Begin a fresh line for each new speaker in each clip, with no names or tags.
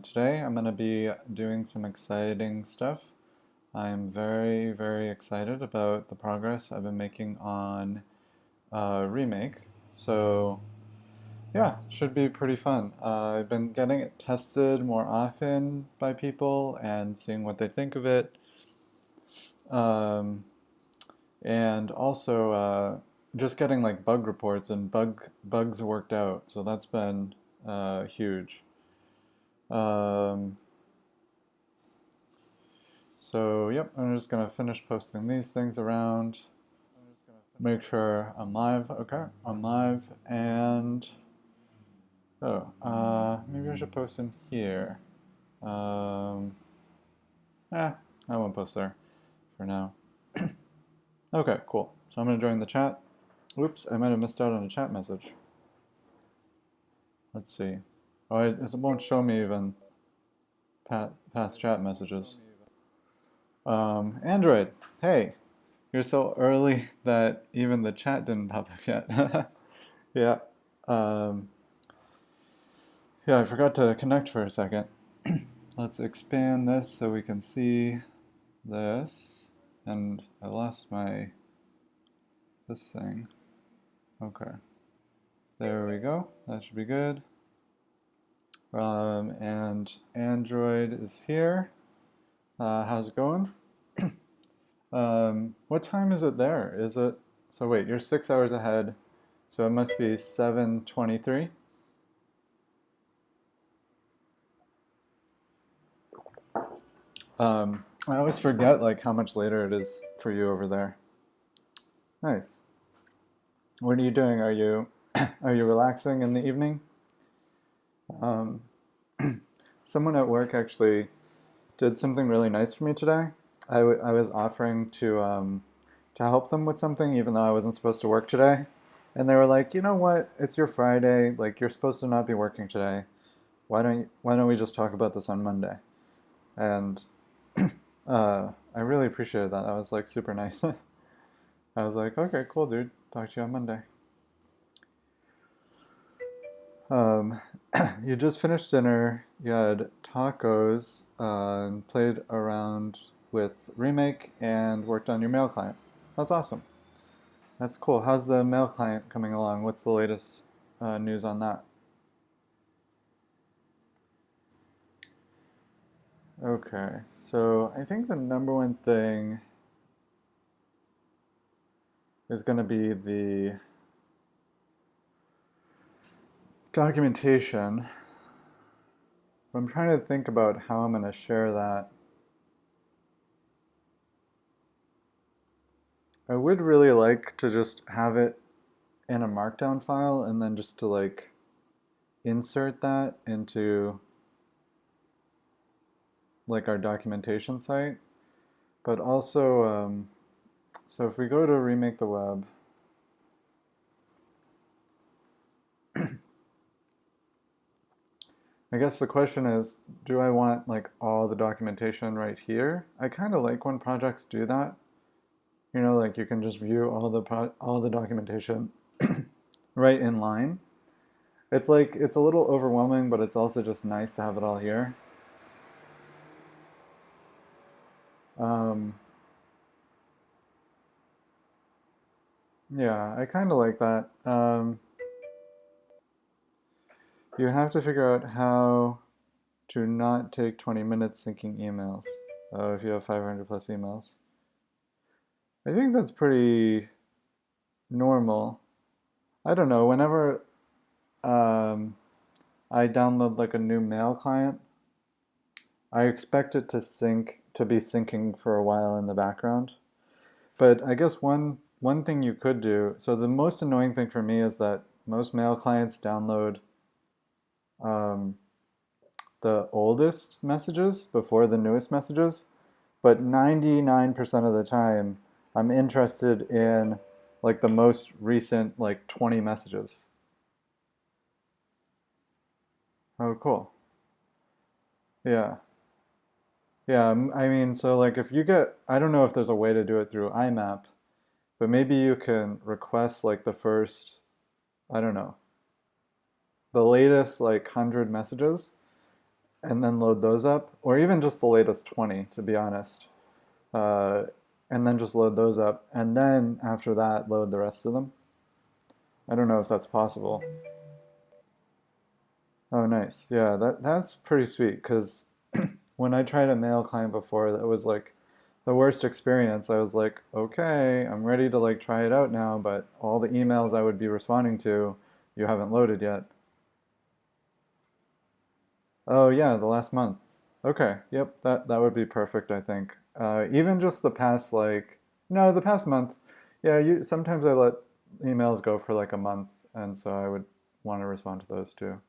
Today I'm going to be doing some exciting stuff. I'm very, very excited about the progress I've been making on Remake. So yeah, should be pretty fun. I've been getting it tested more often by people and seeing what they think of it. Um, and also just getting like bug reports and bugs worked out. So that's been huge. Um, So, yep, I'm just gonna finish posting these things around. Make sure I'm live. Okay, I'm live. And, maybe I should post in here. Um, I won't post there for now. Okay, cool. So I'm gonna join the chat. Oops, I might have missed out on a chat message. Let's see. Oh, it won't show me even past chat messages. Android, hey. You're so early that even the chat didn't pop up yet. Yeah. Um, yeah, I forgot to connect for a second. Let's expand this so we can see this. And I lost this thing. Okay. There we go. That should be good. And Android is here. How's it going? What time is it there? Is it, so wait, you're 6 hours ahead. So it must be 7:23. I always forget like how much later it is for you over there. Nice. What are you doing? Are you are you relaxing in the evening? Um, Someone at work actually did something really nice for me today. I was offering to help them with something even though I wasn't supposed to work today. And they were like, you know what? It's your Friday. Like you're supposed to not be working today. Why don't we just talk about this on Monday? And I really appreciated that. That was like super nice. I was like, okay, cool, dude. Talk to you on Monday. Um, you just finished dinner. You had tacos, played around with Remake, and worked on your mail client. That's awesome. That's cool. How's the mail client coming along? What's the latest news on that? Okay, so I think the number one thing is going to be the documentation. I'm trying to think about how I'm going to share that. I would really like to just have it in a markdown file and then just to like insert that into like our documentation site. But also, so if we go to remake the web, I guess the question is, do I want like all the documentation right here? I kind of like when projects do that. You know, like you can just view all the documentation right in line. It's like it's a little overwhelming, but it's also just nice to have it all here. Um, yeah, I kind of like that. You have to figure out how to not take 20 minutes syncing emails. If you have 500 plus emails. I think that's pretty normal. I don't know, whenever I download like a new mail client, I expect it to be syncing for a while in the background. But I guess one thing you could do, so the most annoying thing for me is that most mail clients download um, the oldest messages before the newest messages, but 99% of the time I'm interested in like the most recent like 20 messages. Oh, cool. Yeah. Yeah, I mean, so like if you get, I don't know if there's a way to do it through IMAP, but maybe you can request like the first, I don't know, the latest like 100 messages, and then load those up, or even just the latest 20, to be honest. Uh, and then just load those up, and then after that, load the rest of them. I don't know if that's possible. Oh, nice. Yeah, that's pretty sweet, because when I tried a mail client before, that was like the worst experience. I was like, okay, I'm ready to like try it out now, but all the emails I would be responding to, you haven't loaded yet. Oh yeah, the last month. Okay, yep, that would be perfect, I think. Even just the past like, no, the past month. Yeah, sometimes I let emails go for like a month, and so I would want to respond to those too.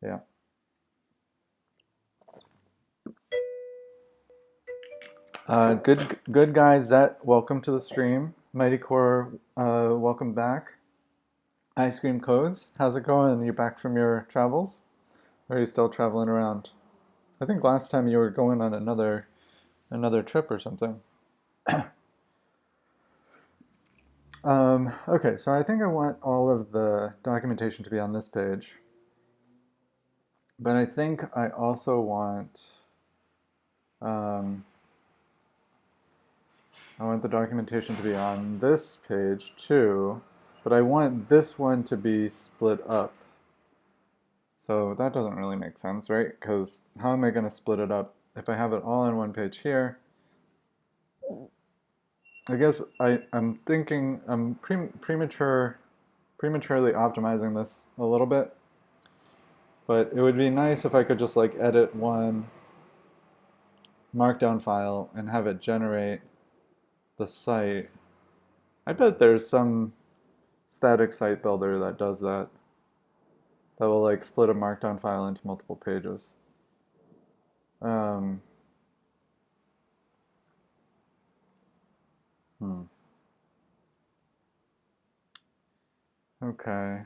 Yeah. Good guys. Welcome to the stream. Mighty Core, welcome back. Ice Cream Codes, how's it going? You back from your travels? Or are you still traveling around? I think last time you were going on another trip or something. Okay, so I think I want all of the documentation to be on this page. But I think I also want I want the documentation to be on this page too, but I want this one to be split up. So that doesn't really make sense, right? Because how am I going to split it up? If I have it all on one page here, I guess I'm thinking I'm prematurely optimizing this a little bit, but it would be nice if I could just like edit one markdown file and have it generate the site. I bet there's some static site builder that does that. That will like split a markdown file into multiple pages. Um, hmm. Okay.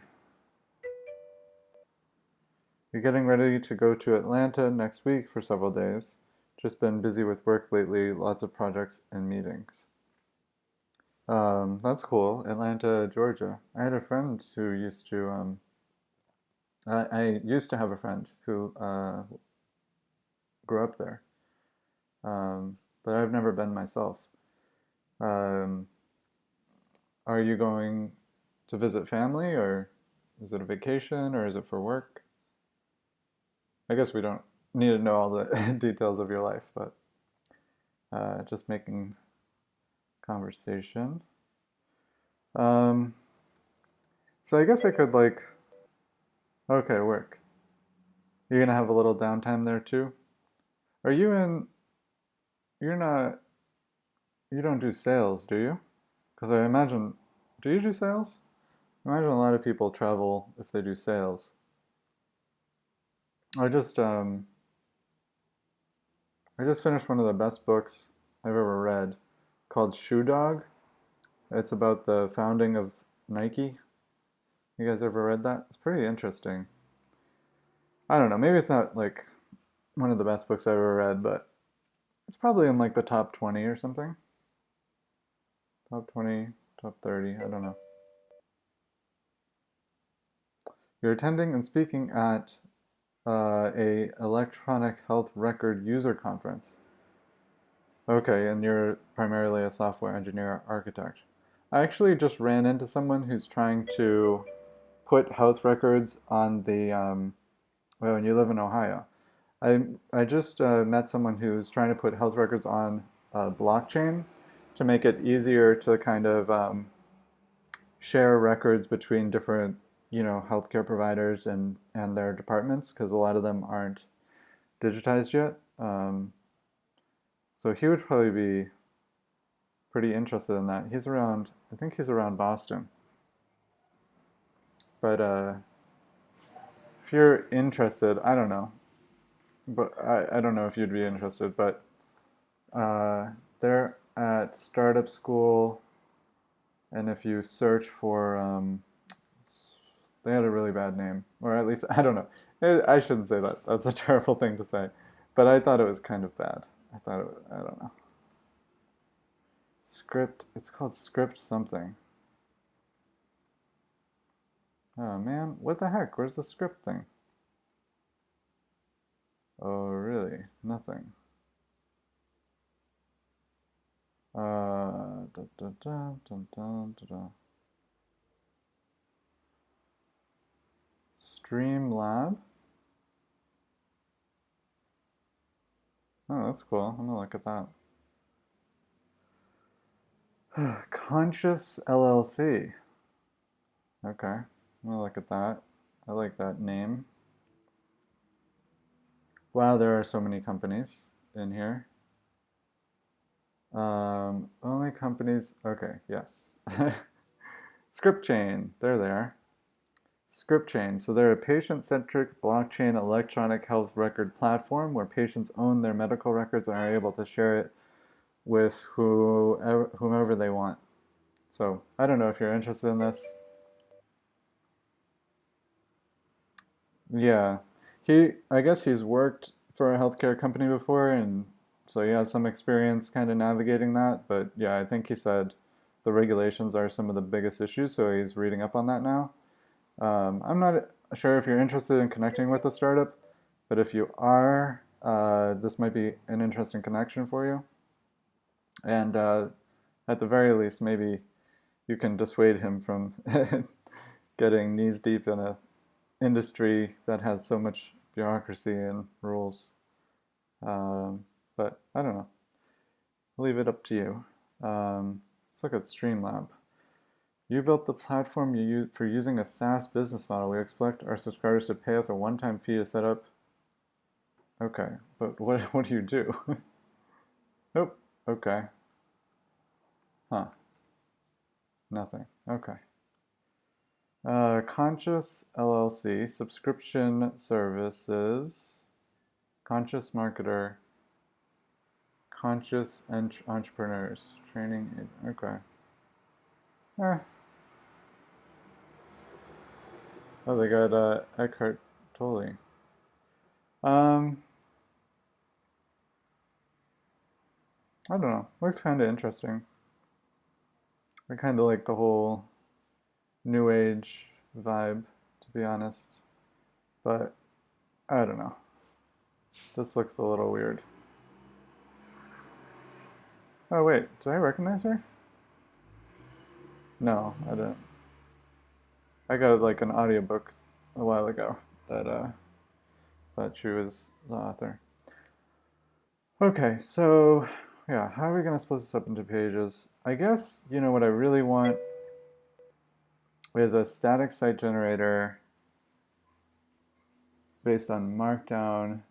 You're getting ready to go to Atlanta next week for several days. Just been busy with work lately, lots of projects and meetings. That's cool. Atlanta, Georgia. I had a friend who used to, I used to have a friend who grew up there, but I've never been myself. Um, are you going to visit family, or is it a vacation, or is it for work? I guess we don't need to know all the details of your life, but just making conversation. Um, so I guess I could like, okay, work. You're gonna have a little downtime there too. Are you in? You're not. You don't do sales, do you? Because I imagine. Do you do sales? I imagine a lot of people travel if they do sales. I just um, I just finished one of the best books I've ever read, called Shoe Dog. It's about the founding of Nike. You guys ever read that? It's pretty interesting. I don't know. Maybe it's not like one of the best books I've ever read, but it's probably in like the top 20 or something. Top 20, top 30, I don't know. You're attending and speaking at a electronic health record user conference. Okay, and you're primarily a software engineer architect. I actually just ran into someone who's trying to put health records on the, well, when you live in Ohio. I just met someone who's trying to put health records on blockchain to make it easier to kind of share records between different, healthcare providers and their departments, because a lot of them aren't digitized yet. So he would probably be pretty interested in that. I think he's around Boston. But if you're interested, I don't know. But I don't know if you'd be interested, but they're at Startup School, and if you search for, they had a really bad name, or at least, I don't know. I shouldn't say that. That's a terrible thing to say. But I thought it was kind of bad. I don't know. Script, it's called Script something. Oh man, what the heck? Where's the script thing? Oh, really? Nothing. Da, da, da, dun, dun, da, da. Streamlab? Oh, that's cool. I'm gonna look at that. Conscious LLC. Okay, I'm gonna look at that. I like that name. Wow, there are so many companies in here. Only companies. Okay, yes. Script Chain. There they are. Script Chain. So they're a patient-centric blockchain electronic health record platform where patients own their medical records and are able to share it with whomever they want. So I don't know if you're interested in this. Yeah, I guess he's worked for a healthcare company before, and so he has some experience kind of navigating that. But yeah, I think he said the regulations are some of the biggest issues, so he's reading up on that now. I'm not sure if you're interested in connecting with the startup, but if you are, this might be an interesting connection for you. And at the very least, maybe you can dissuade him from getting knees deep in a industry that has so much bureaucracy and rules. But I don't know. I'll leave it up to you. Let's look at Streamlab. You built the platform for using a SaaS business model. We expect our subscribers to pay us a one-time fee to set up. Okay, but what do you do? Nope. Okay. Huh. Nothing. Okay. Conscious LLC, subscription services, conscious marketer, conscious entrepreneurs, training. Okay. Eh. Oh, they got Eckhart Tolle. Um, I don't know. Looks kind of interesting. I kind of like the whole new age vibe, to be honest. But I don't know. This looks a little weird. Oh wait, did I recognize her? No, I didn't. I got like an audiobook a while ago that thought she was the author. Okay, so yeah, how are we gonna split this up into pages? I guess what I really want is a static site generator based on Markdown.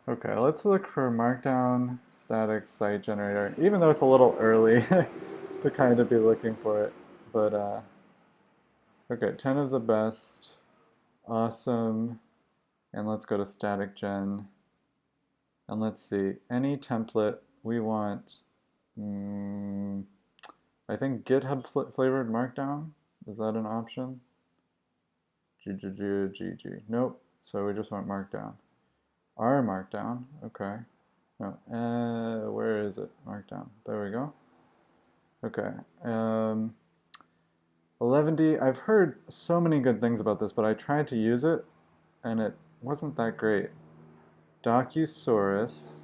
Okay, let's look for Markdown static site generator, even though it's a little early to kind of be looking for it. But okay, 10 of the best, awesome, and let's go to static gen. And let's see, any template we want. I think GitHub flavored Markdown. Is that an option? GG. Nope. So we just want Markdown. R Markdown. Okay. No. Where is it? Markdown. There we go. Okay. 11D. I've heard so many good things about this, but I tried to use it, and it wasn't that great. Docusaurus.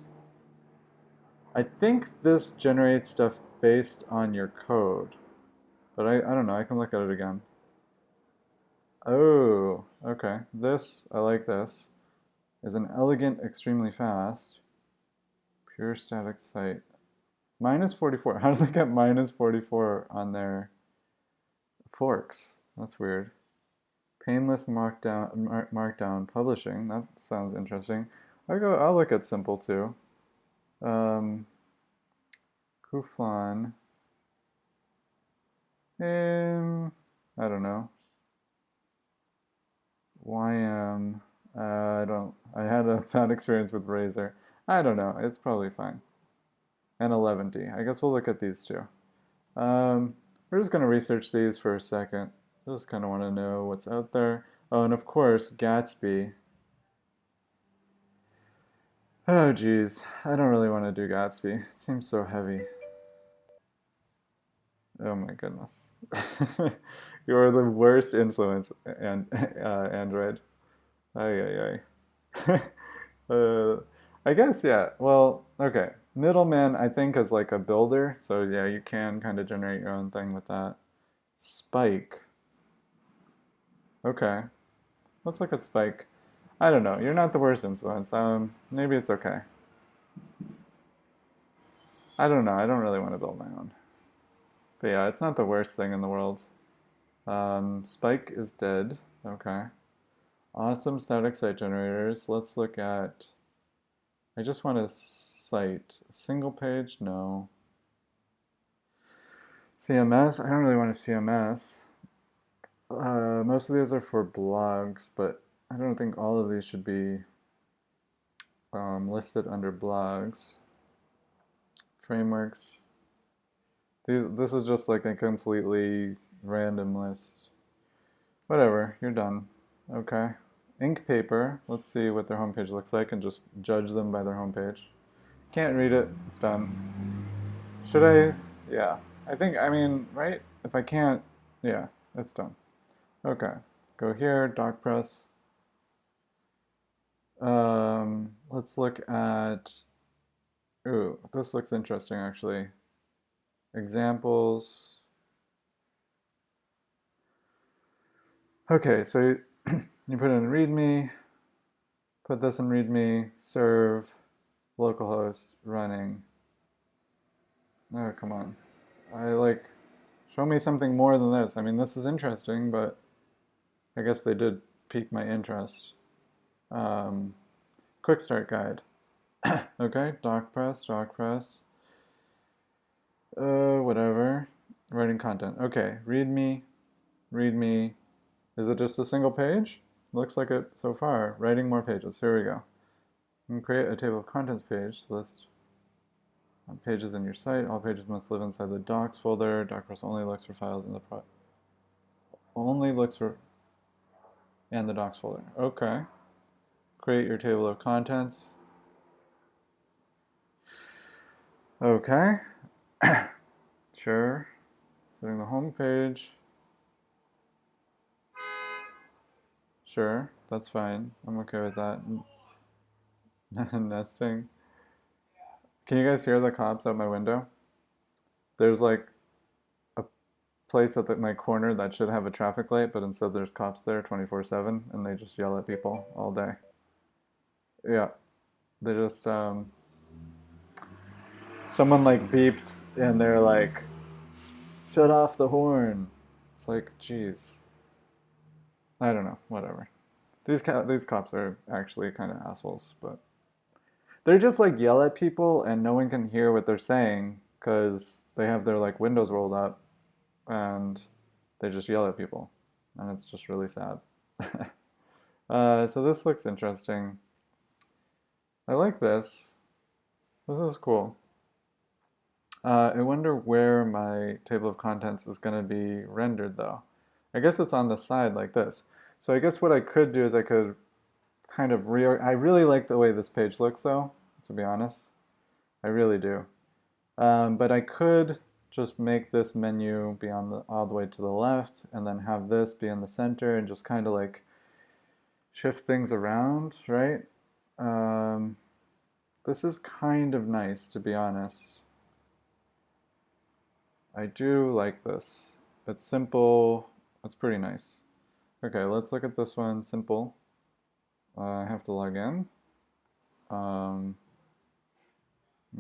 I think this generates stuff based on your code, but I don't know. I can look at it again. Oh, okay. I like this, is an elegant, extremely fast, pure static site. Minus 44. How did they get minus 44 on their forks? That's weird. Painless markdown publishing. That sounds interesting. I'll look at simple too. Kuflan. I don't know. YM. I had a bad experience with Razor. I don't know. It's probably fine. And 11D. I guess we'll look at these two. We're just going to research these for a second. Just kind of want to know what's out there. Oh, and of course, Gatsby. Oh, geez. I don't really want to do Gatsby. It seems so heavy. Oh my goodness. You're the worst influence, and Android. Ay, ay, ay. I guess, yeah. Well, okay. Middleman, I think, is like a builder. So, yeah, you can kind of generate your own thing with that. Spike. Okay. Let's look at Spike. I don't know. You're not the worst influence. Maybe it's okay. I don't know. I don't really want to build my own. But yeah, it's not the worst thing in the world. Spike is dead. Okay. Awesome static site generators. Let's look at... I just want a site. Single page? No. CMS? I don't really want a CMS. Most of these are for blogs, but I don't think all of these should be listed under blogs. Frameworks. This is just like a completely random list. Whatever, you're done. Okay. Ink paper. Let's see what their homepage looks like and just judge them by their homepage. Can't read it. It's done. Should I? Yeah. I mean, right? If I can't, yeah, it's done. Okay. Go here, doc press. Let's look at, ooh, this looks interesting actually. Examples. Okay, so you put in readme, put this in readme, serve, localhost, running. Oh, come on. Show me something more than this. I mean, this is interesting, but I guess they did pique my interest. Quick start guide. Okay, doc press, whatever. Writing content. Okay, readme. Is it just a single page? Looks like it so far. Writing more pages. Here we go. And create a table of contents page. List pages in your site. All pages must live inside the docs folder. DocPress only looks for files in the and the docs folder. Okay. Create your table of contents. Okay. Sure. Setting the home page. Sure, that's fine. I'm okay with that. Nesting. Can you guys hear the cops out my window? There's like a place at my corner that should have a traffic light, but instead there's cops there 24/7, and they just yell at people all day. Yeah, they just someone like beeped, and they're like, "Shut off the horn." It's like, geez. I don't know. Whatever. These cops are actually kind of assholes, but they're just like yell at people and no one can hear what they're saying because they have their like windows rolled up and they just yell at people, and it's just really sad. So this looks interesting. I like this. This is cool. I wonder where my table of contents is going to be rendered though. I guess it's on the side like this. So I guess what I could do is I could kind of I really like the way this page looks though, to be honest. I really do. But I could just make this menu be on all the way to the left and then have this be in the center and just kind of like shift things around, right? This is kind of nice, to be honest. I do like this. It's simple. It's pretty nice. Okay, let's look at this one. Simple. I have to log in.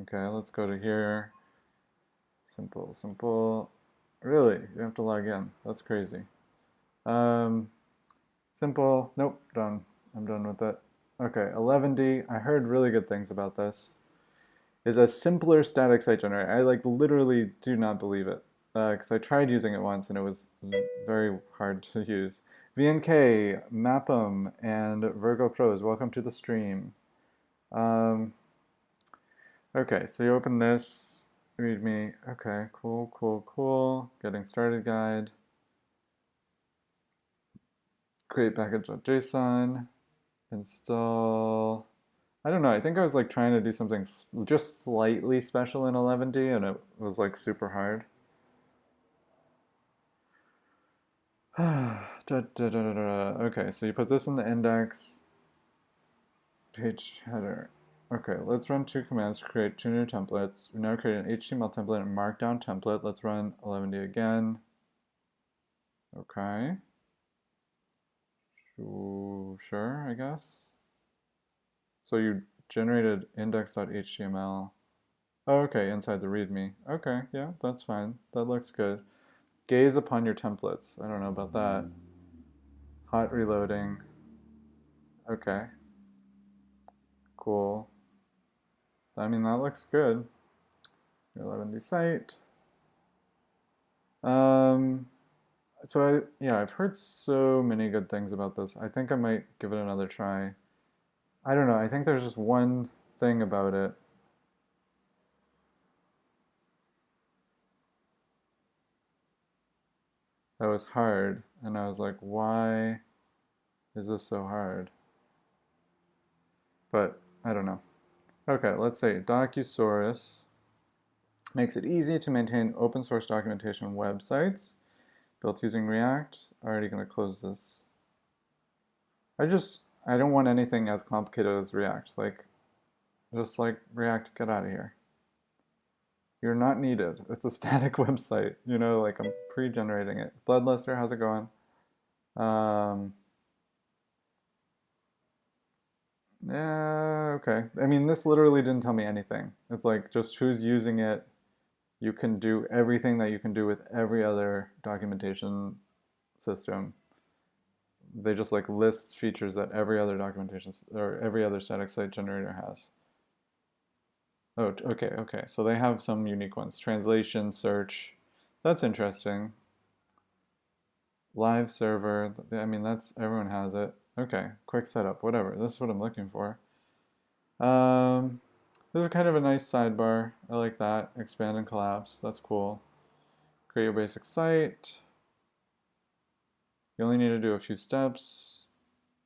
Okay, let's go to here. Simple. Really? You have to log in. That's crazy. Simple. Nope, done. I'm done with it. Okay, 11D. I heard really good things about this. Is a simpler static site generator. I like literally do not believe it because I tried using it once and it was very hard to use. VNK, Map'em, and Virgo Pros, welcome to the stream. Okay, so you open this, readme. Okay, cool. Getting started guide. Create package.json. Install. I don't know, I think I was like trying to do something just slightly special in 11D and it was like super hard. Okay, so you put this in the index, page header. Okay, let's run two commands to create two new templates. We now create an HTML template and markdown template. Let's run 11D again. Okay. Sure, I guess. So you generated index.html. Oh, okay, inside the README. Okay, yeah, that's fine. That looks good. Gaze upon your templates. I don't know about that. Hot reloading. Okay, cool. I mean, that looks good. 11D site. Um, yeah, I've heard so many good things about this. I think I might give it another try. I don't know. I think there's just one thing about it that was hard, and I was like, why is this so hard? But I don't know. Okay, let's say Docusaurus makes it easy to maintain open source documentation websites built using React. Already going to close this. I don't want anything as complicated as React. Like, just like React, get out of here. You're not needed. It's a static website. You know, like I'm pre-generating it. Bloodluster, how's it going? Yeah, okay. I mean, this literally didn't tell me anything. It's like just who's using it. You can do everything that you can do with every other documentation system. They just like list features that every other documentation or every other static site generator has. Oh, okay, okay. So they have some unique ones. Translation, search. That's interesting. Live server. I mean, that's everyone has it. Okay, quick setup, whatever. This is what I'm looking for. Um, this is kind of a nice sidebar. I like that. Expand and collapse. That's cool. Create your basic site. You only need to do a few steps.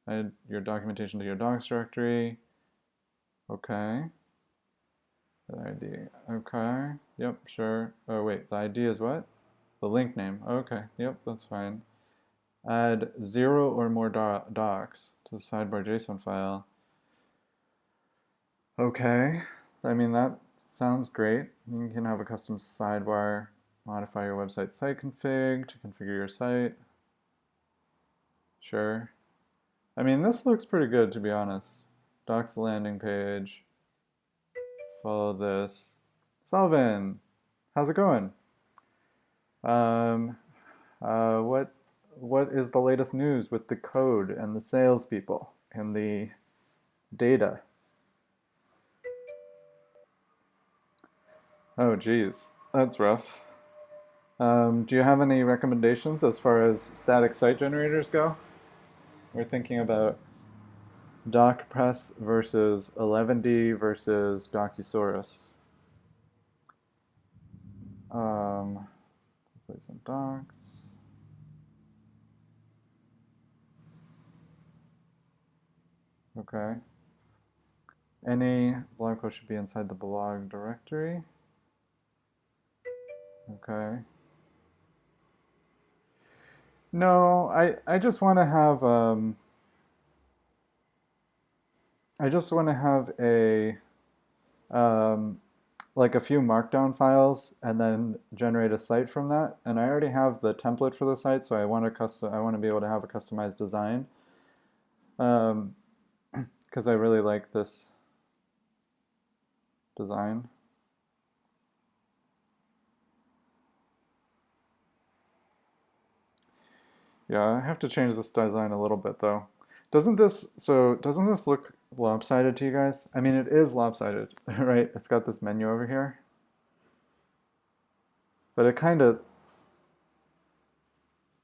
Add your documentation to your docs directory. Okay. The ID. Okay. Yep, sure. Oh, wait. The ID is what? The link name. Okay. Yep, that's fine. Add 0 or more docs to the sidebar JSON file. Okay. I mean, that sounds great. You can have a custom sidebar, modify your website site config to configure your site. Sure. I mean, this looks pretty good, to be honest. Docs landing page. Follow this. Salvin, how's it going? Um, what is the latest news with the code and the salespeople and the data? Oh, geez, that's rough. Do you have any recommendations as far as static site generators go? We're thinking about DocPress versus 11D versus Docusaurus. Play some docs. Okay. Any blog post should be inside the blog directory. Okay. No, I just want to have I just want to have a like a few markdown files and then generate a site from that. And I already have the template for the site, so I want to be able to have a customized design. Because I really like this design. Yeah, I have to change this design a little bit though. Doesn't this look lopsided to you guys? I mean, it is lopsided, right? It's got this menu over here. But it kind of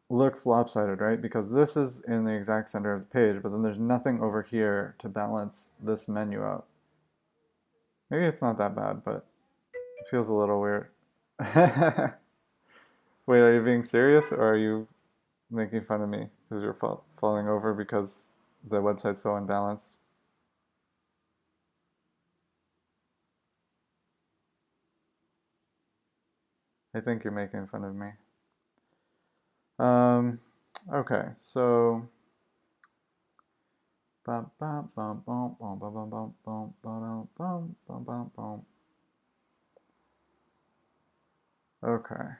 looks lopsided, right? Because this is in the exact center of the page, but then there's nothing over here to balance this menu out. Maybe it's not that bad, but it feels a little weird. Wait, are you being serious or are you making fun of me because you're falling over because the website's so unbalanced? I think you're making fun of me. Um, Okay, so bum, bum, bum, bum, bum, bum, bum, bum, bum, bum, bum, bum, bum, bum. Okay.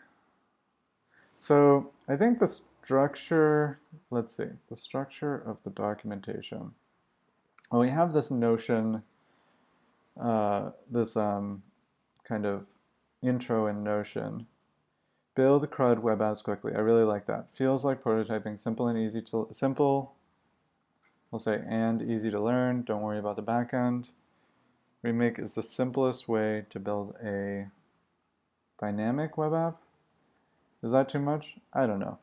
So I think the structure, let's see, the structure of the documentation. Well, we have this notion, this kind of intro in Notion. Build CRUD web apps quickly. I really like that. Feels like prototyping, simple and easy to, simple, we'll say, and easy to learn. Don't worry about the back end. Remake is the simplest way to build a dynamic web app. Is that too much? I don't know.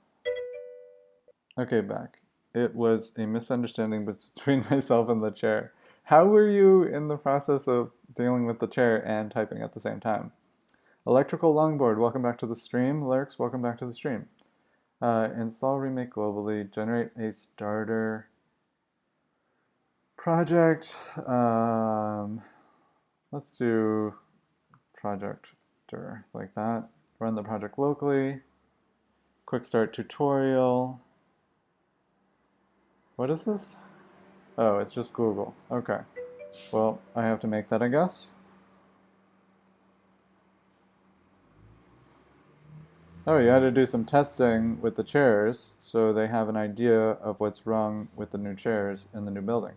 Okay, back. It was a misunderstanding between myself and the chair. How were you in the process of dealing with the chair and typing at the same time? Electrical Longboard, welcome back to the stream. Lurks, welcome back to the stream. Install Remake globally, generate a starter project. Let's do projector like that. Run the project locally. Quick start tutorial. What is this? Oh, it's just Google. Okay. Well, I have to make that, I guess. Oh, you had to do some testing with the chairs so they have an idea of what's wrong with the new chairs in the new building.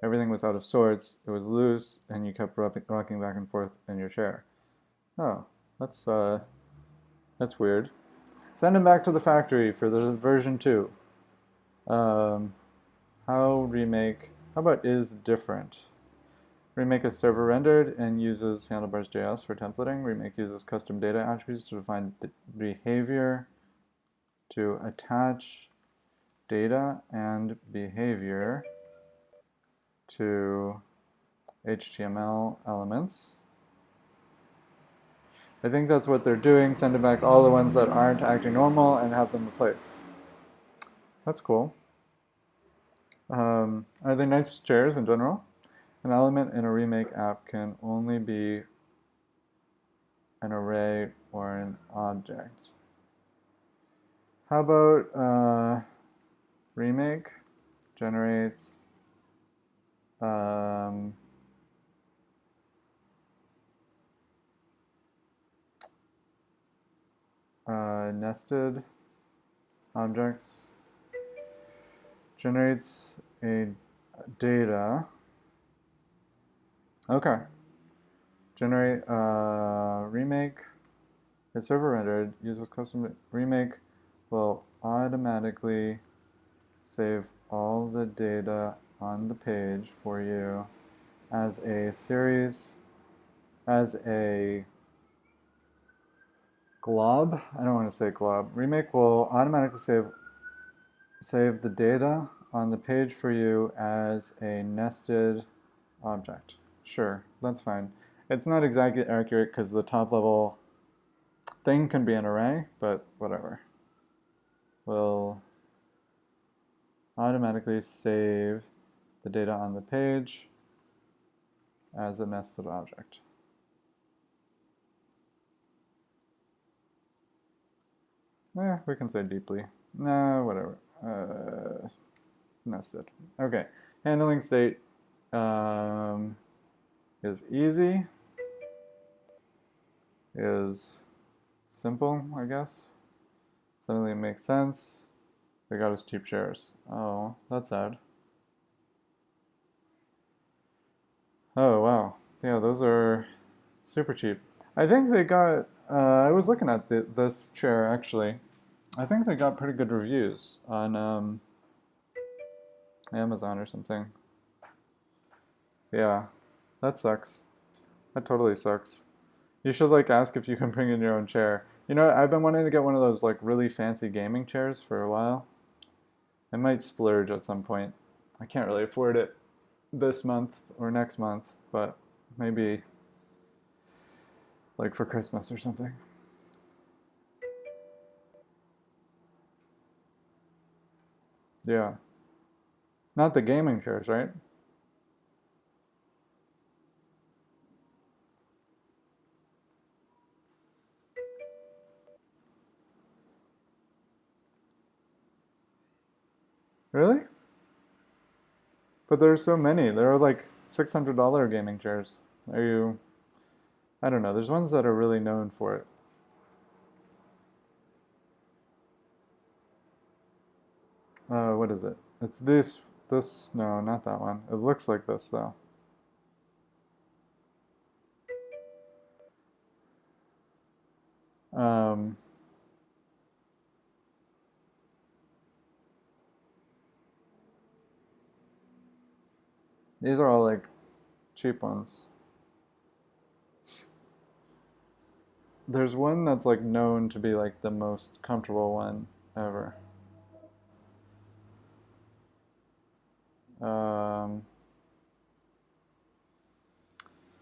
Everything was out of sorts, it was loose, and you kept rocking back and forth in your chair. Oh, that's weird. Send them back to the factory for the version 2. How about is different? Remake is server rendered and uses handlebars.js for templating. Remake uses custom data attributes to define behavior, to attach data and behavior to HTML elements. I think that's what they're doing, send back all the ones that aren't acting normal and have them replaced. That's cool. Are they nice chairs in general? An element in a remake app can only be an array or an object. How about remake generates nested objects, generates a data. Okay. Generate remake is server rendered, uses custom remake will automatically save all the data on the page for you as a series, as a glob. I don't want to say glob. Remake will automatically save the data on the page for you as a nested object. Sure, that's fine. It's not exactly accurate because the top level thing can be an array, but whatever. We'll automatically save the data on the page as a nested object. We can say deeply. No, whatever. Nested. Okay. Handling state is easy, is simple, I guess. Suddenly it makes sense. They got us cheap shares. Oh, that's sad. Oh, wow. Yeah, those are super cheap. I think they got, I was looking at this chair actually. I think they got pretty good reviews on Amazon or something. Yeah, that sucks. That totally sucks. You should like ask if you can bring in your own chair. You know, I've been wanting to get one of those like really fancy gaming chairs for a while. I might splurge at some point. I can't really afford it this month or next month, but maybe like for Christmas or something. Yeah. Not the gaming chairs, right? Really? But there's so many. There are like $600 gaming chairs. Are you... I don't know. There's ones that are really known for it. What is it? It's this, no, not that one. It looks like this though. Um, these are all like cheap ones. There's one that's like known to be like the most comfortable one ever.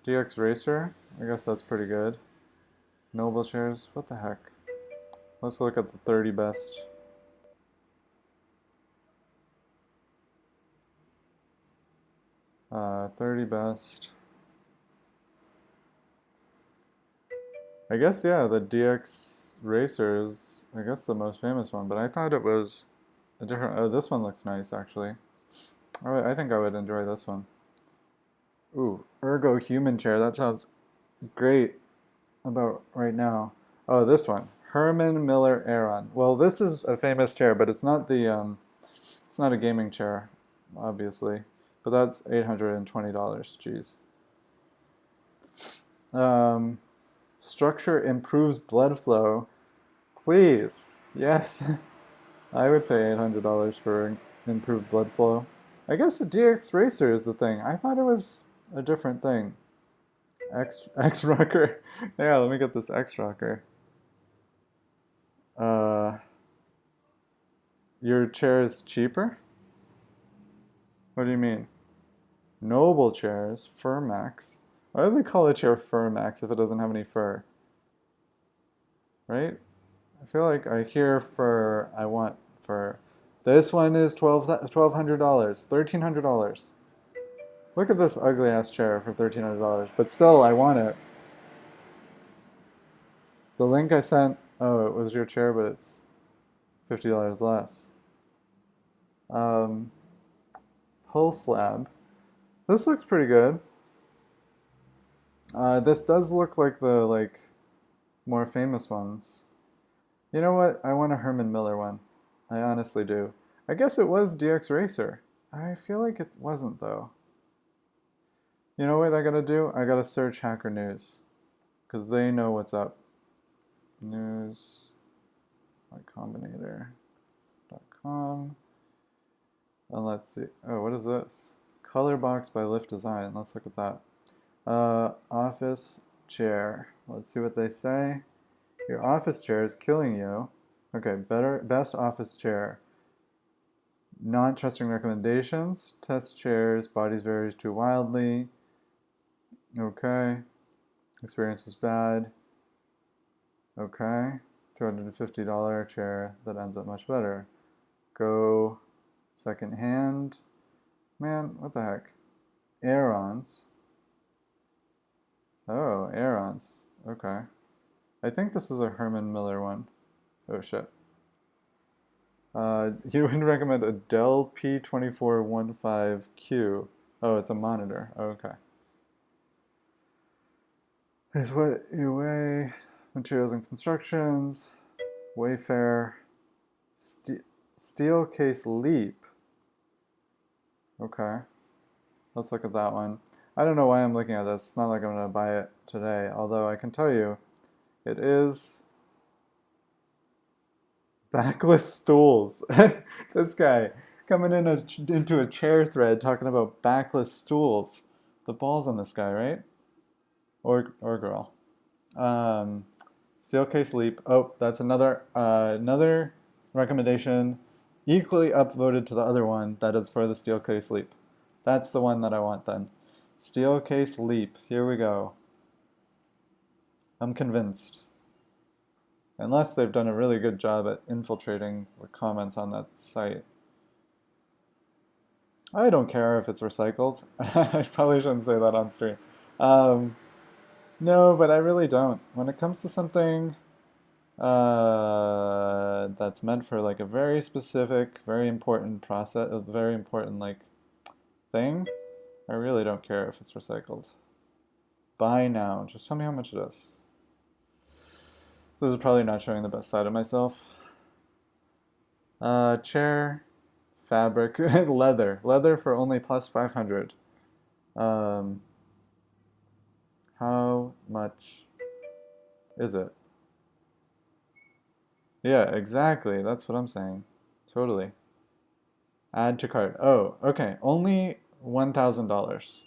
Dxracer, I guess that's pretty good. Noble chairs, what the heck? Let's look at the 30 best. Uh, 30 best. I guess, yeah, the Dxracer is, I guess, the most famous one, but I thought it was a different, oh, this one looks nice, actually. I think I would enjoy this one. Ooh, Ergo Human Chair, that sounds great about right now. Oh, this one, Herman Miller Aeron. Well, this is a famous chair, but it's not the, it's not a gaming chair, obviously. But that's $820, jeez. Structure improves blood flow. Please, yes. I would pay $800 for improved blood flow. I guess the Dxracer is the thing. I thought it was a different thing. X rocker. Yeah, let me get this X rocker. Your chair is cheaper? What do you mean? Noble chairs, Fur Max. Why do they call a chair Fur Max if it doesn't have any fur? Right? I feel like I hear fur, I want fur. This one is $1,200, $1,300. Look at this ugly ass chair for $1,300, but still I want it. The link I sent, oh, it was your chair, but it's $50 less. Pulse Lab. This looks pretty good. This does look like the more famous ones. You know what? I want a Herman Miller one. I honestly do. I guess it was Dxracer. I feel like it wasn't though. You know what I gotta do? I gotta search Hacker News. Because they know what's up. News, Combinator.com. And let's see. Oh, what is this? Color box by Lift Design. Let's look at that. Office chair. Let's see what they say. Your office chair is killing you. Okay, best office chair. Not trusting recommendations. Test chairs. Bodies varies too wildly. Okay. Experience was bad. Okay. $250 chair that ends up much better. Go second hand. Man, what the heck? Aerons. Oh, Aerons. Okay. I think this is a Herman Miller one. Oh shit. You would recommend a Dell P2415Q. Oh, it's a monitor. Oh, okay. Is what you weigh. Materials and constructions. Wayfair. Steel case leap. Okay. Let's look at that one. I don't know why I'm looking at this. It's not like I'm going to buy it today. Although I can tell you, it is backless stools. This guy coming into a chair thread talking about backless stools. The balls on this guy, right? Or girl. Steel case leap. Oh, that's another recommendation, equally upvoted to the other one that is for the steel case leap. That's the one that I want then. Steel case leap. Here we go. I'm convinced. Unless they've done a really good job at infiltrating the comments on that site. I don't care if it's recycled. I probably shouldn't say that on stream. No, but I really don't. When it comes to something That's meant for like a very specific, very important process, a very important like thing. I really don't care if it's recycled. Buy now. Just tell me how much it is. This is probably not showing the best side of myself. Chair, fabric, leather. Leather for only plus 500. Um, how much is it? Yeah, exactly. That's what I'm saying. Totally. Add to cart. Oh, okay. Only $1,000.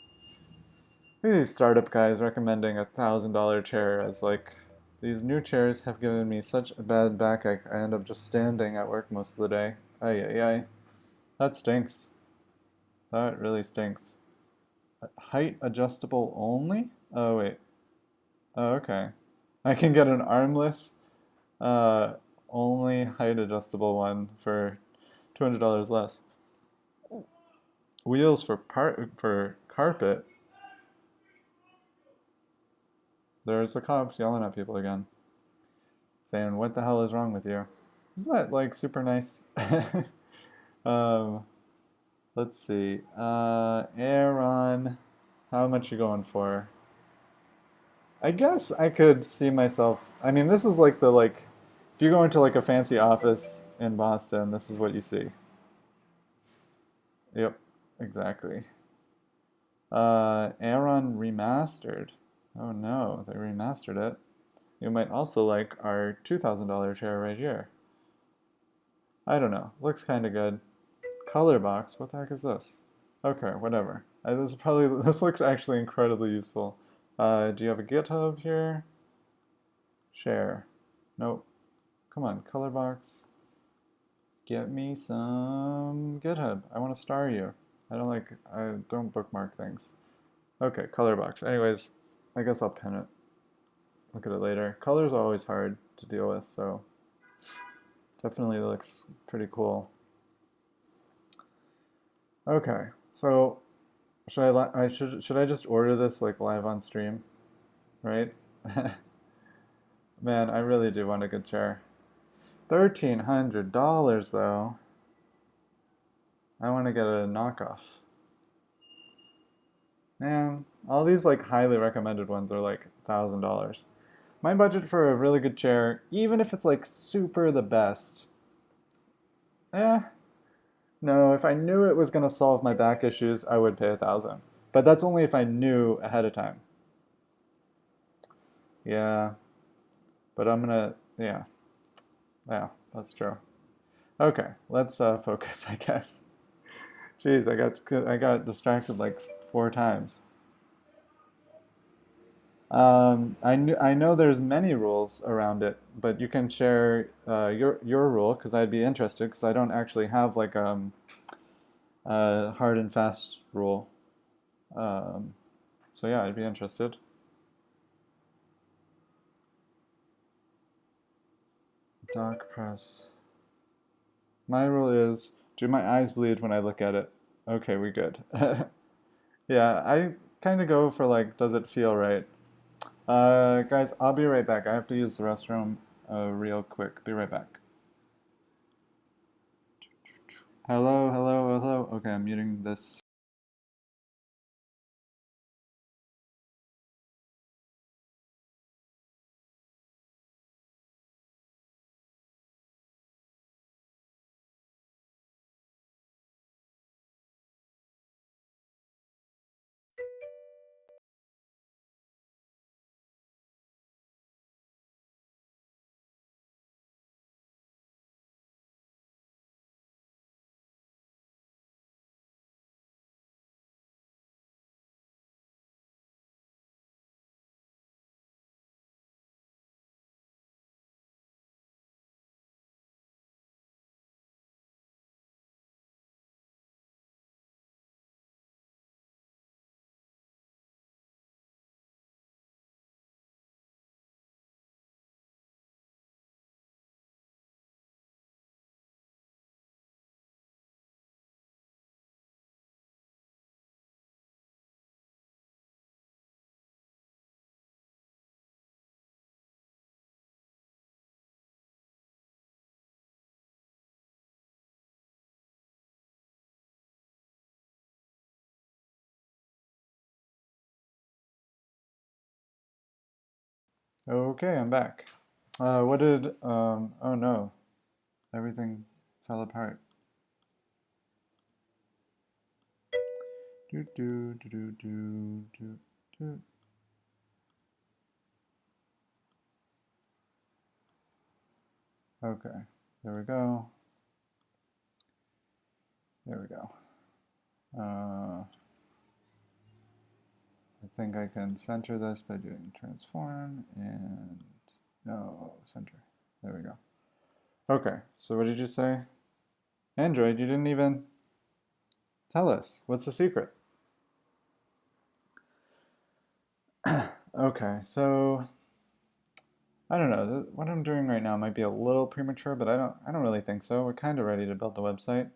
These startup guys recommending $1,000 chair as like these new chairs have given me such a bad backache. I end up just standing at work most of the day. Ay ay ay. That stinks. That really stinks. Height adjustable only? Oh wait. Oh, okay. I can get an armless, uh, only height adjustable one for $200 less. Wheels for carpet. There's the cops yelling at people again, saying, "What the hell is wrong with you?" Isn't that like super nice? um, let's see. Aaron, how much you going for? I guess I could see myself. I mean, this is like the like, if you go into like a fancy office in Boston, this is what you see. Yep, exactly. Aaron remastered. Oh no, they remastered it. You might also like our $2,000 chair right here. I don't know. Looks kind of good. Color box. What the heck is this? Okay, whatever. This is probably this looks actually incredibly useful. Do you have a GitHub here? Share. Nope. Come on, color box. Get me some GitHub. I want to star you. I don't bookmark things. Okay, color box. Anyways, I guess I'll pin it. Look at it later. Color's always hard to deal with, so definitely looks pretty cool. Okay, so should I just order this like live on stream, right? Man, I really do want a good chair. $1,300 though. I want to get a knockoff. Man, all these like highly recommended ones are like $1,000. My budget for a really good chair, even if it's like super the best, eh, no, if I knew it was gonna solve my back issues, I would pay 1,000. But that's only if I knew ahead of time. Yeah, but yeah, that's true. Okay, let's focus, I guess. Jeez, I got distracted like 4 times. I know there's many rules around it, but you can share your rule because I'd be interested because I don't actually have like a hard and fast rule. Um, so yeah, I'd be interested. Doc press. My rule is, do my eyes bleed when I look at it? Okay, we good. Yeah, I kind of go for like, does it feel right? Guys, I'll be right back. I have to use the restroom real quick. Be right back. Hello, hello, hello. Okay, I'm muting this. Okay, I'm back. What did, oh no, everything fell apart. Do, do, do, do, do, do, do. Okay, there we go. There we go. I think I can center this by doing transform and no, center. There we go. Okay, so what did you say? Android, you didn't even tell us. What's the secret? Okay, so I don't know. What I'm doing right now might be a little premature, but I don't really think so. We're kind of ready to build the website.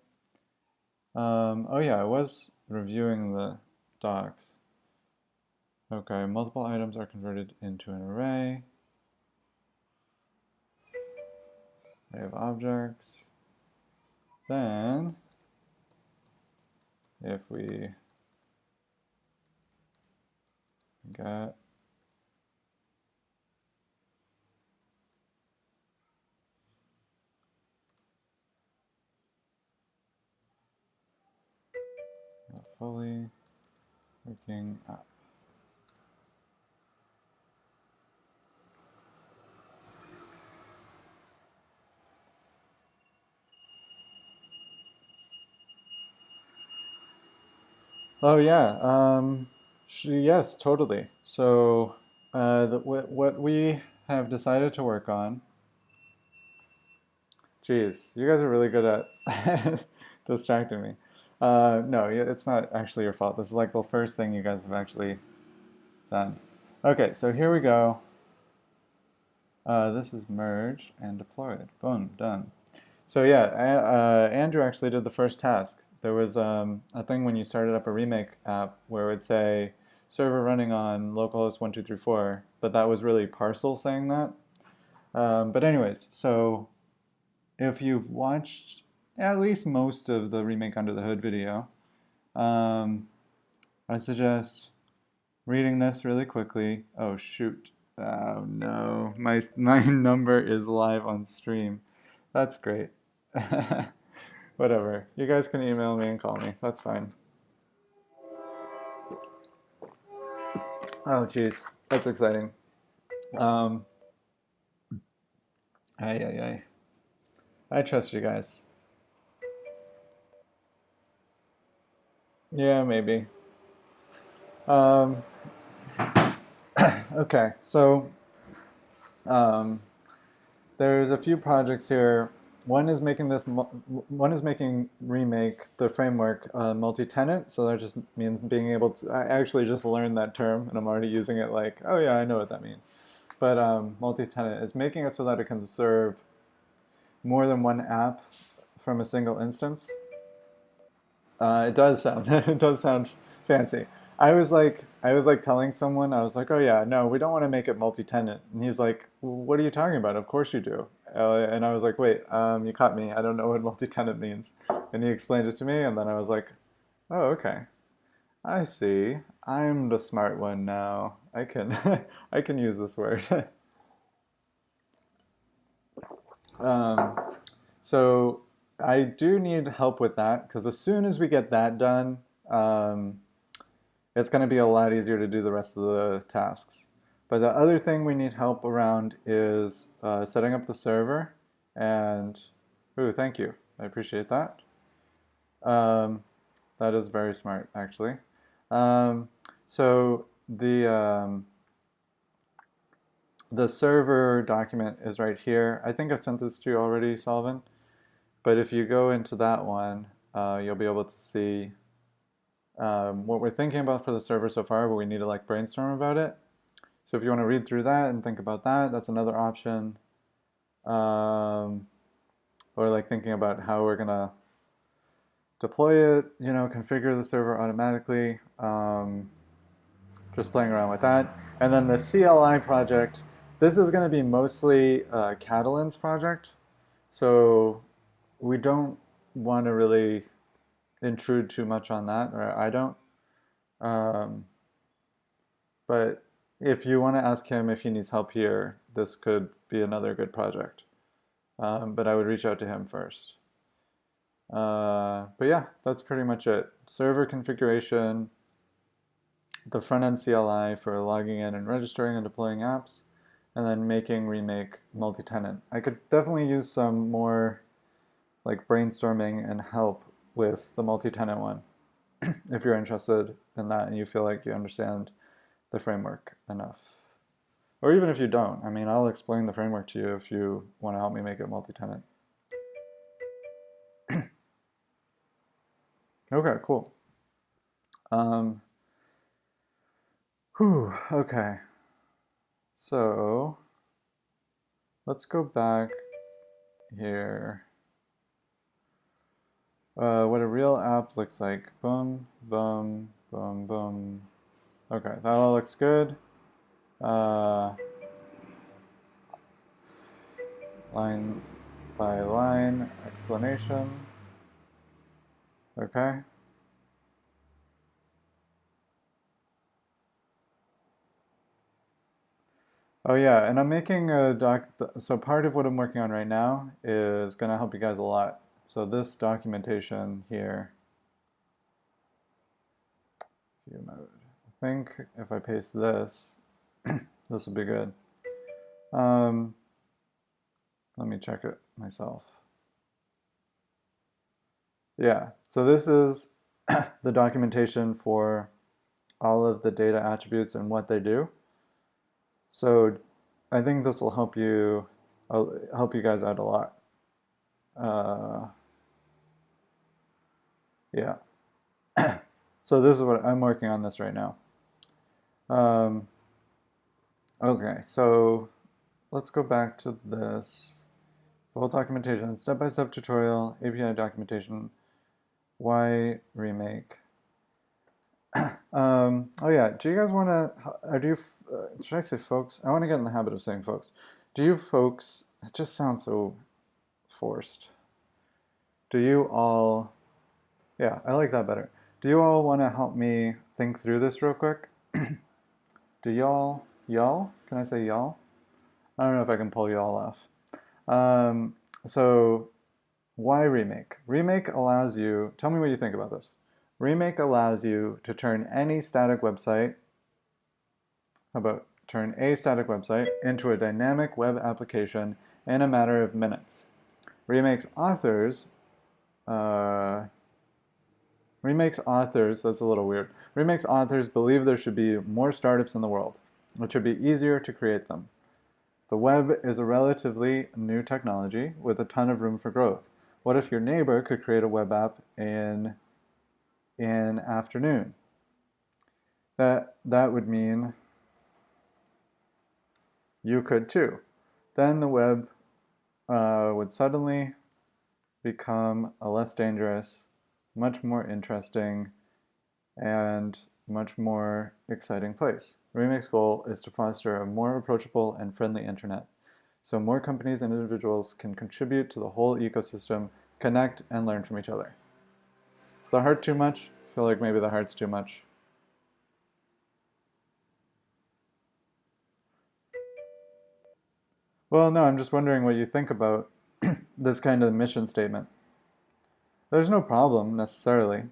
Oh yeah, I was reviewing the docs. Okay, multiple items are converted into an array. Array of objects. Then, if we get a fully working app. Oh yeah, yes, totally. So what we have decided to work on. Geez, you guys are really good at distracting me. No, it's not actually your fault. This is like the first thing you guys have actually done. Okay, so here we go. This is merged and deployed. Boom, done. So yeah, Andrew actually did the first task. There was a thing when you started up a Remake app where it would say server running on localhost 1234, but that was really Parcel saying that. But anyways, so if you've watched at least most of the Remake Under the Hood video, I suggest reading this really quickly. Oh shoot. Oh no, my number is live on stream. That's great. Whatever. You guys can email me and call me. That's fine. Oh jeez, that's exciting. Um, ay. I trust you guys. Yeah, maybe. Um, okay, so um, there's a few projects here. One is making Remake the framework multi-tenant. So that just means being able to. I actually just learned that term, and I'm already using it. Like, oh yeah, I know what that means. But multi-tenant is making it so that it can serve more than one app from a single instance. It does sound it does sound fancy. I was like telling someone, I was like, oh yeah, no, we don't want to make it multi-tenant. And he's like, what are you talking about? Of course you do. And I was like, wait, you caught me. I don't know what multi-tenant means. And he explained it to me, and then I was like, oh okay, I see. I'm the smart one now. I can I can use this word. um, so I do need help with that because as soon as we get that done, um, it's going to be a lot easier to do the rest of the tasks. But the other thing we need help around is setting up the server. And, ooh, thank you. I appreciate that. Um, that is very smart, actually. Um, so the server document is right here. I think I sent this to you already, Solvin. But if you go into that one, you'll be able to see what we're thinking about for the server so far, but we need to like brainstorm about it. So if you want to read through that and think about that, that's another option. Or like thinking about how we're gonna deploy it, configure the server automatically. Just playing around with that. And then the CLI project, this is going to be mostly Catalan's project. So we don't want to really intrude too much on that, or I don't. Um, but if you want to ask him if he needs help here, this could be another good project. But I would reach out to him first. But yeah, that's pretty much it. Server configuration, the front-end CLI for logging in and registering and deploying apps, and then making Remake multi-tenant. I could definitely use some more like brainstorming and help with the multi-tenant one if you're interested in that and you feel like you understand the framework enough. Or even if you don't, I mean, I'll explain the framework to you if you want to help me make it multi-tenant. Okay, cool. Okay. So let's go back here. What a real app looks like. Boom, boom, boom, boom. Okay, that all looks good. Line by line explanation. Okay. Oh yeah, and I'm making a doc, so part of what I'm working on right now is gonna help you guys a lot. So this documentation here, view mode. I think if I paste this, this will be good. Let me check it myself. Yeah, so this is the documentation for all of the data attributes and what they do. So I think this will help you guys out a lot. Yeah. So this is what I'm working on this right now. Okay, so let's go back to this. Full documentation, step-by-step tutorial, API documentation, why remake. Oh yeah, do you guys want to, should I say folks? I want to get in the habit of saying folks. Do you folks, it just sounds so forced. Do you all, yeah, I like that better. Do you all want to help me think through this real quick? Do y'all, can I say y'all? I don't know if I can pull y'all off. So why Remake? Remake allows you, tell me what you think about this. Remake allows you to turn any static website, how about turn a static website into a dynamic web application in a matter of minutes. Remake's authors, that's a little weird. Remake's authors believe there should be more startups in the world. It should be easier to create them. The web is a relatively new technology with a ton of room for growth. What if your neighbor could create a web app in an afternoon? That would mean you could too. Then the web would suddenly become a less dangerous, much more interesting, and much more exciting place. Remake's goal is to foster a more approachable and friendly internet, so more companies and individuals can contribute to the whole ecosystem, connect, and learn from each other. Is the heart too much? I feel like maybe the heart's too much. Well, no, I'm just wondering what you think about this kind of mission statement. There's no problem, necessarily.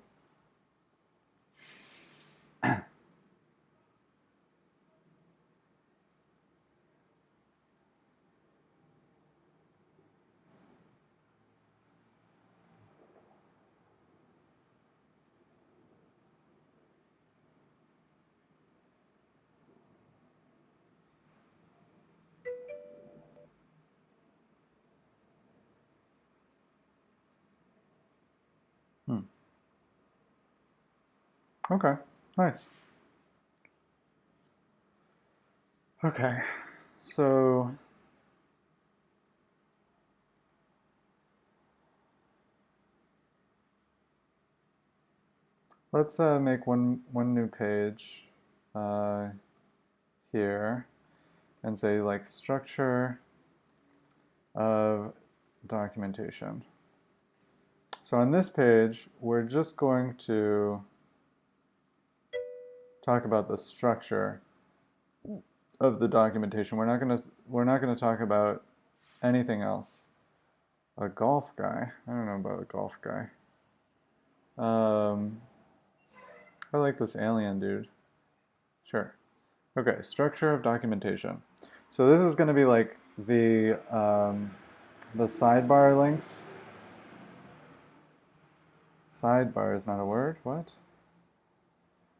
Okay, nice. Okay, so let's make one new page here and say like structure of documentation. So on this page, we're just going to talk about the structure of the documentation. We're not gonna talk about anything else. A golf guy. I don't know about a golf guy. I like this alien dude. Sure. Okay, structure of documentation. So this is going to be like the sidebar links. Sidebar is not a word. What?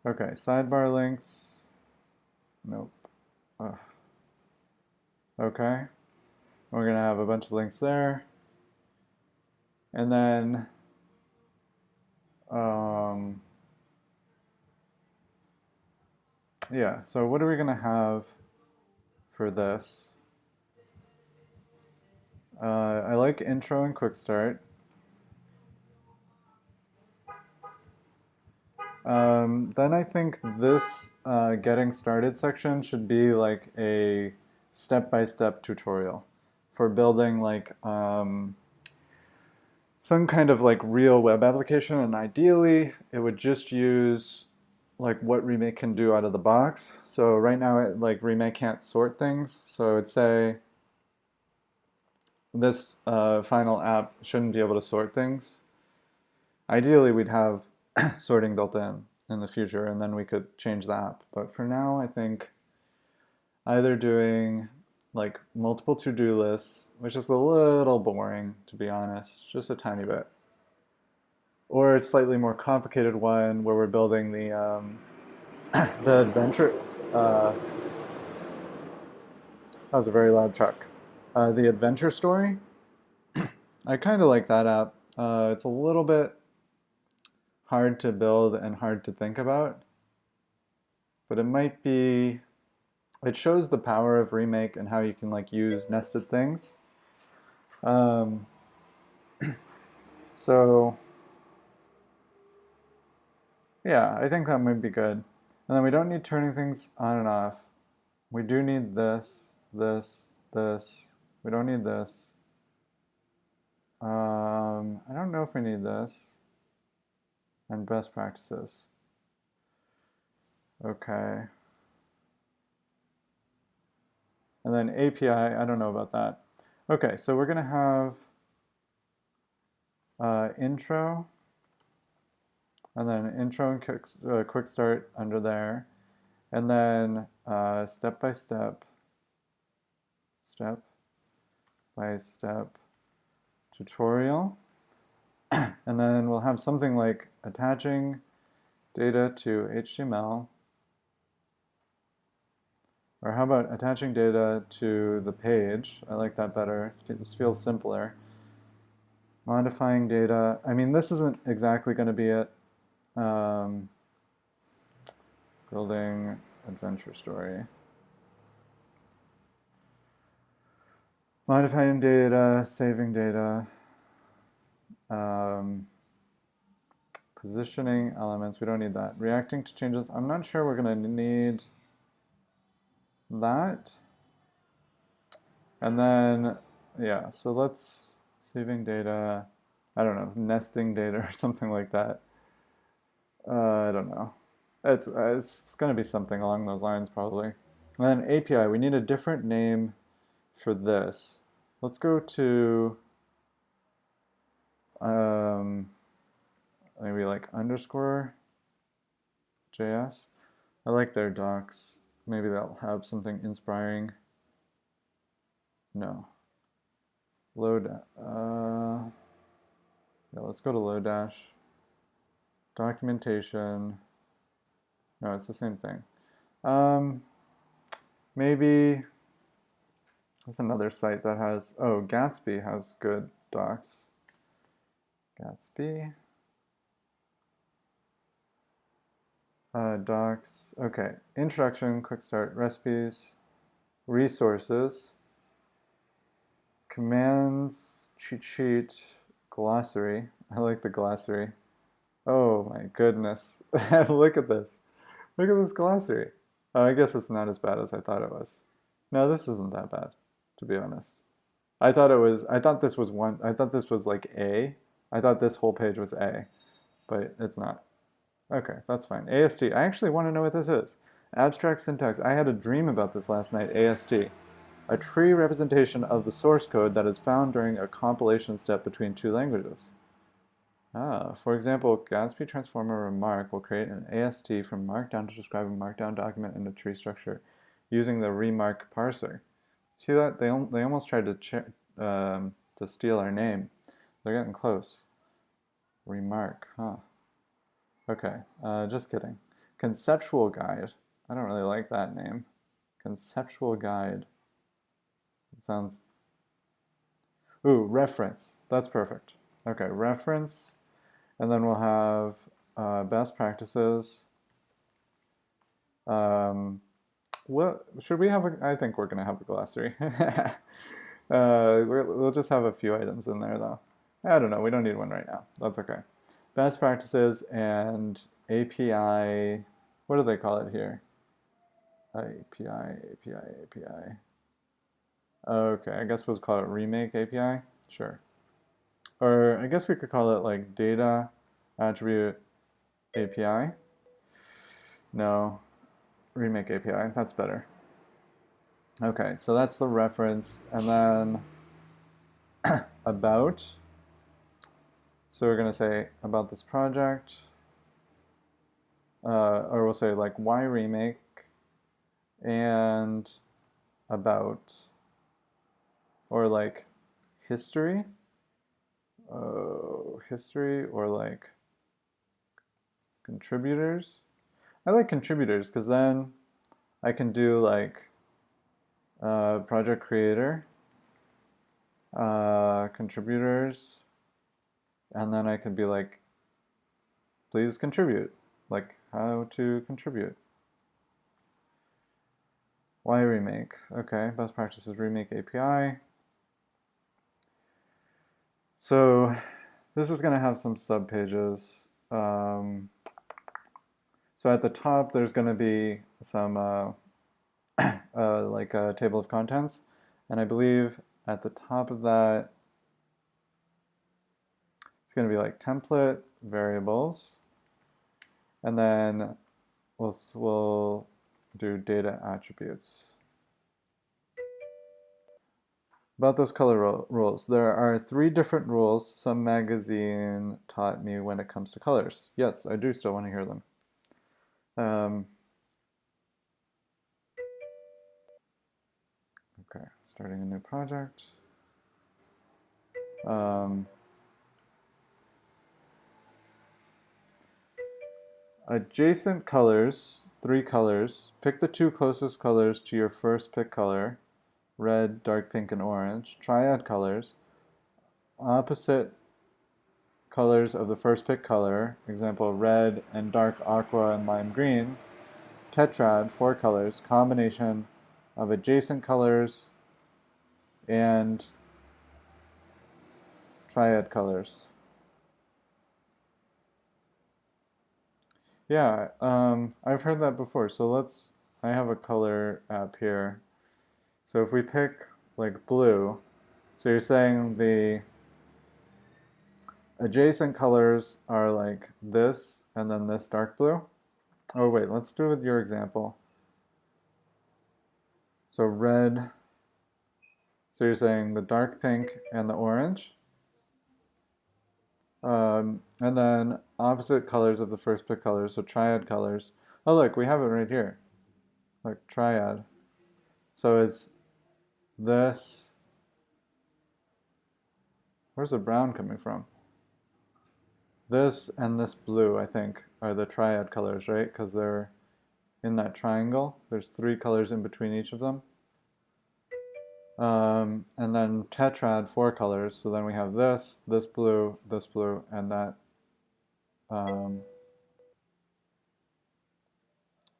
Okay, sidebar links. Nope. Ugh. Okay. We're going to have a bunch of links there. And then yeah, so what are we going to have for this? I like intro and quick start. Then I think this getting started section should be like a step-by-step tutorial for building like some kind of like real web application, and ideally it would just use like what Remake can do out of the box. So right now like Remake can't sort things, so it'd say this final app shouldn't be able to sort things. Ideally we'd have sorting built in the future, and then we could change the app. But for now, I think either doing like multiple to-do lists, which is a little boring, to be honest, just a tiny bit, or a slightly more complicated one where we're building the the adventure. That was a very loud truck. The adventure story. I kind of like that app. It's a little bit hard to build and hard to think about, but it might be, it shows the power of Remake and how you can like use nested things. So yeah, I think that might be good. And then we don't need turning things on and off. We do need this, this, this. We don't need this. I don't know if we need this. And best practices. Okay. And then API, I don't know about that. Okay, so we're going to have intro, and then intro and quick start under there, and then step by step tutorial. And then we'll have something like attaching data to HTML. Or how about attaching data to the page? I like that better. This feels simpler. Modifying data. I mean, this isn't exactly going to be it. Building adventure story. Modifying data, saving data. Positioning elements, we don't need that. Reacting to changes, I'm not sure we're going to need that. And then, yeah, so let's, saving data, I don't know, nesting data or something like that. I don't know. It's going to be something along those lines probably. And then API, we need a different name for this. Let's go to maybe like underscore JS. I like their docs. Maybe they'll have something inspiring. No. Load. Yeah, let's go to Lodash. Documentation. No, it's the same thing. Maybe that's another site that has. Oh, Gatsby has good docs. Gatsby. Docs. Okay. Introduction, quick start, recipes, resources, commands, cheat sheet, glossary. I like the glossary. Oh my goodness. Look at this. Look at this glossary. Oh, I guess it's not as bad as I thought it was. No, this isn't that bad, to be honest. I thought this was like A. I thought this whole page was A, but it's not. Okay, that's fine. AST, I actually want to know what this is. Abstract syntax. I had a dream about this last night, AST. A tree representation of the source code that is found during a compilation step between two languages. For example, Gatsby transformer remark will create an AST from markdown to describe a markdown document in a tree structure using the remark parser. See that? They almost tried to steal our name. They're getting close. Remark, huh? Okay, just kidding. Conceptual guide. I don't really like that name. Conceptual guide. It sounds... Ooh, reference. That's perfect. Okay, reference. And then we'll have best practices. What should we have? I think we're going to have a glossary. We'll just have a few items in there, though. I don't know. We don't need one right now. That's okay. Best practices and API. What do they call it here? API. Okay, I guess we'll call it Remake API. Sure. Or I guess we could call it like Data Attribute API. No, Remake API. That's better. Okay, so that's the reference. And then about. So we're going to say about this project. Or we'll say like why remake and about. Or like history. History or like contributors. I like contributors because then I can do like project creator, contributors, and then I can be like, please contribute, like how to contribute. Why remake? Okay, best practices remake API. So this is going to have some subpages. So at the top, there's going to be some like a table of contents, and I believe at the top of that, it's going to be like template variables, and then we'll do data attributes. About those color rules, there are 3 different rules some magazine taught me when it comes to colors. Yes, I do still want to hear them. Okay, starting a new project. Adjacent colors, 3 colors. Pick the 2 closest colors to your first pick color. Red, dark pink, and orange. Triad colors. Opposite colors of the first pick color. Example, red and dark aqua and lime green. Tetrad, 4 colors. Combination of adjacent colors and triad colors. Yeah, I've heard that before. So I have a color app here. So if we pick like blue, so you're saying the adjacent colors are like this and then this dark blue? Oh wait, let's do it with your example. So red, so you're saying the dark pink and the orange. And then opposite colors of the first pick colors, so triad colors. Oh look, we have it right here. Like triad. So it's this. Where's the brown coming from? This and this blue, I think, are the triad colors, right? Because they're in that triangle. There's 3 colors in between each of them. And then tetrad, 4 colors. So then we have this blue, and that.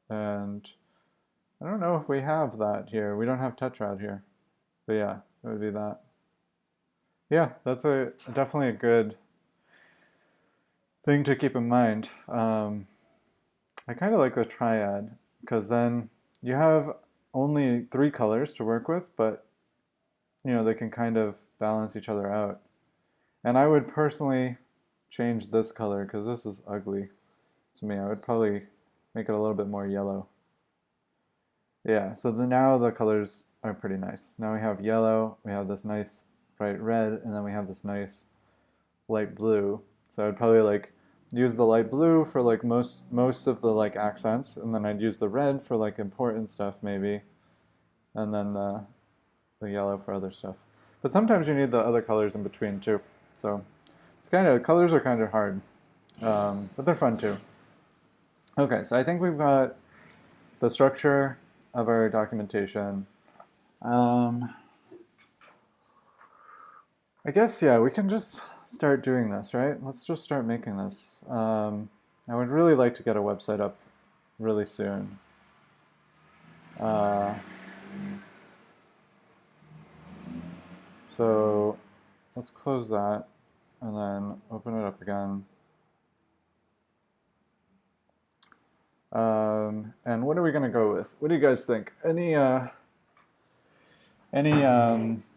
And I don't know if we have that here. We don't have tetrad here. But yeah, it would be that. Yeah, that's definitely a good thing to keep in mind. I kind of like the triad because then you have only 3 colors to work with, but you know they can kind of balance each other out. And I would personally change this color because this is ugly to me. I would probably make it a little bit more yellow. Yeah, so now the colors are pretty nice. Now we have yellow, we have this nice bright red, and then we have this nice light blue. So I'd probably like use the light blue for like most of the like accents, and then I'd use the red for like important stuff maybe, and then the yellow for other stuff. But sometimes you need the other colors in between too. So it's kind of, colors are kind of hard, but they're fun too. Okay, so I think we've got the structure of our documentation. I guess, yeah, we can just start doing this, right? Let's just start making this. I would really like to get a website up really soon. Uh, so let's close that and then open it up again. And what are we going to go with? What do you guys think? Any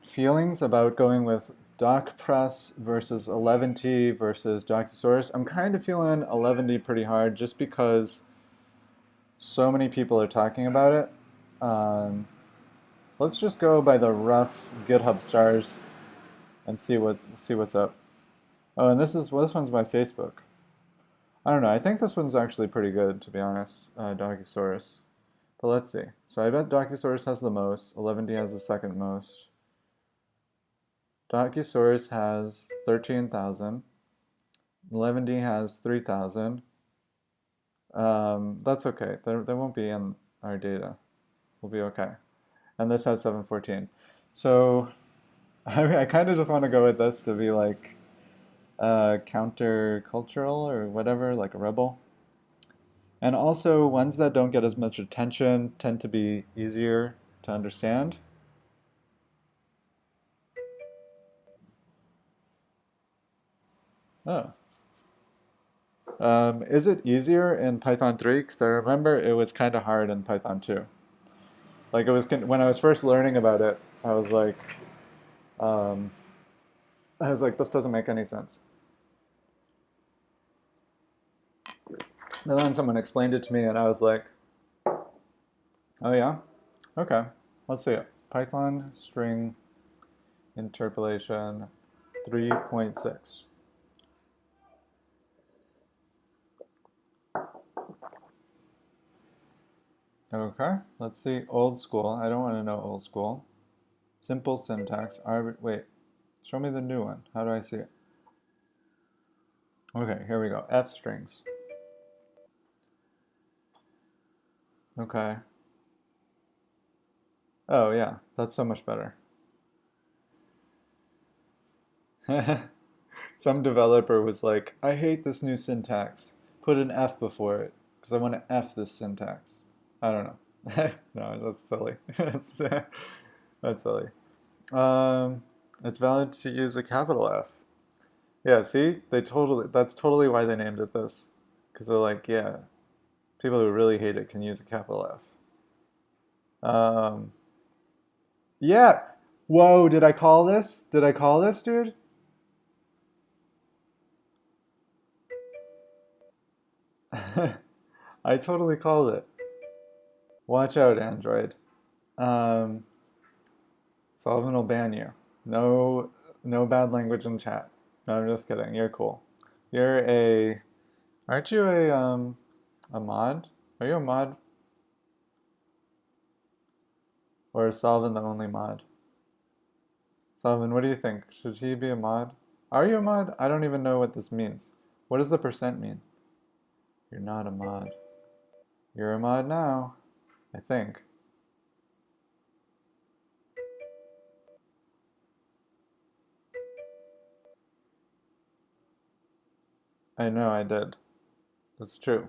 feelings about going with DocPress versus 11T versus Docusaurus? I'm kind of feeling 11T pretty hard just because so many people are talking about it. Let's just go by the rough GitHub stars and see what's up. Oh, and this one's my Facebook. I don't know. I think this one's actually pretty good, to be honest. Docusaurus. But let's see. So I bet Docusaurus has the most. 11D has the second most. Docusaurus has 13,000. 11D has 3,000. That's okay. They won't be in our data. We'll be okay. And this has 714. So I kind of just want to go with this to be like counter-cultural or whatever, like a rebel. And also, ones that don't get as much attention tend to be easier to understand. Oh. Is it easier in Python 3? Because I remember it was kind of hard in Python 2. Like it was when I was first learning about it, um, I was like, this doesn't make any sense. And then someone explained it to me, and I was like, oh yeah, okay, let's see it. Python string interpolation 3.6. Okay, let's see old school. I don't want to know old school. Simple syntax. Wait, show me the new one. How do I see it? Okay, here we go. F strings. Okay. Oh yeah, that's so much better. Some developer was like, I hate this new syntax. Put an F before it, because I want to F this syntax. I don't know. No, that's silly. That's silly. Um, it's valid to use a capital F. Yeah, see? That's totally why they named it this. Because they're like, yeah, people who really hate it can use a capital F. Yeah. Whoa, did I call this? Did I call this, dude? I totally called it. Watch out, Android. Um, Sullivan will ban you. No, no bad language in chat. No, I'm just kidding. You're cool. You're a, aren't you a mod? Are you a mod? Or is Sullivan the only mod? Sullivan, what do you think? Should he be a mod? Are you a mod? I don't even know what this means. What does the percent mean? You're not a mod. You're a mod now, I think. I know I did. That's true.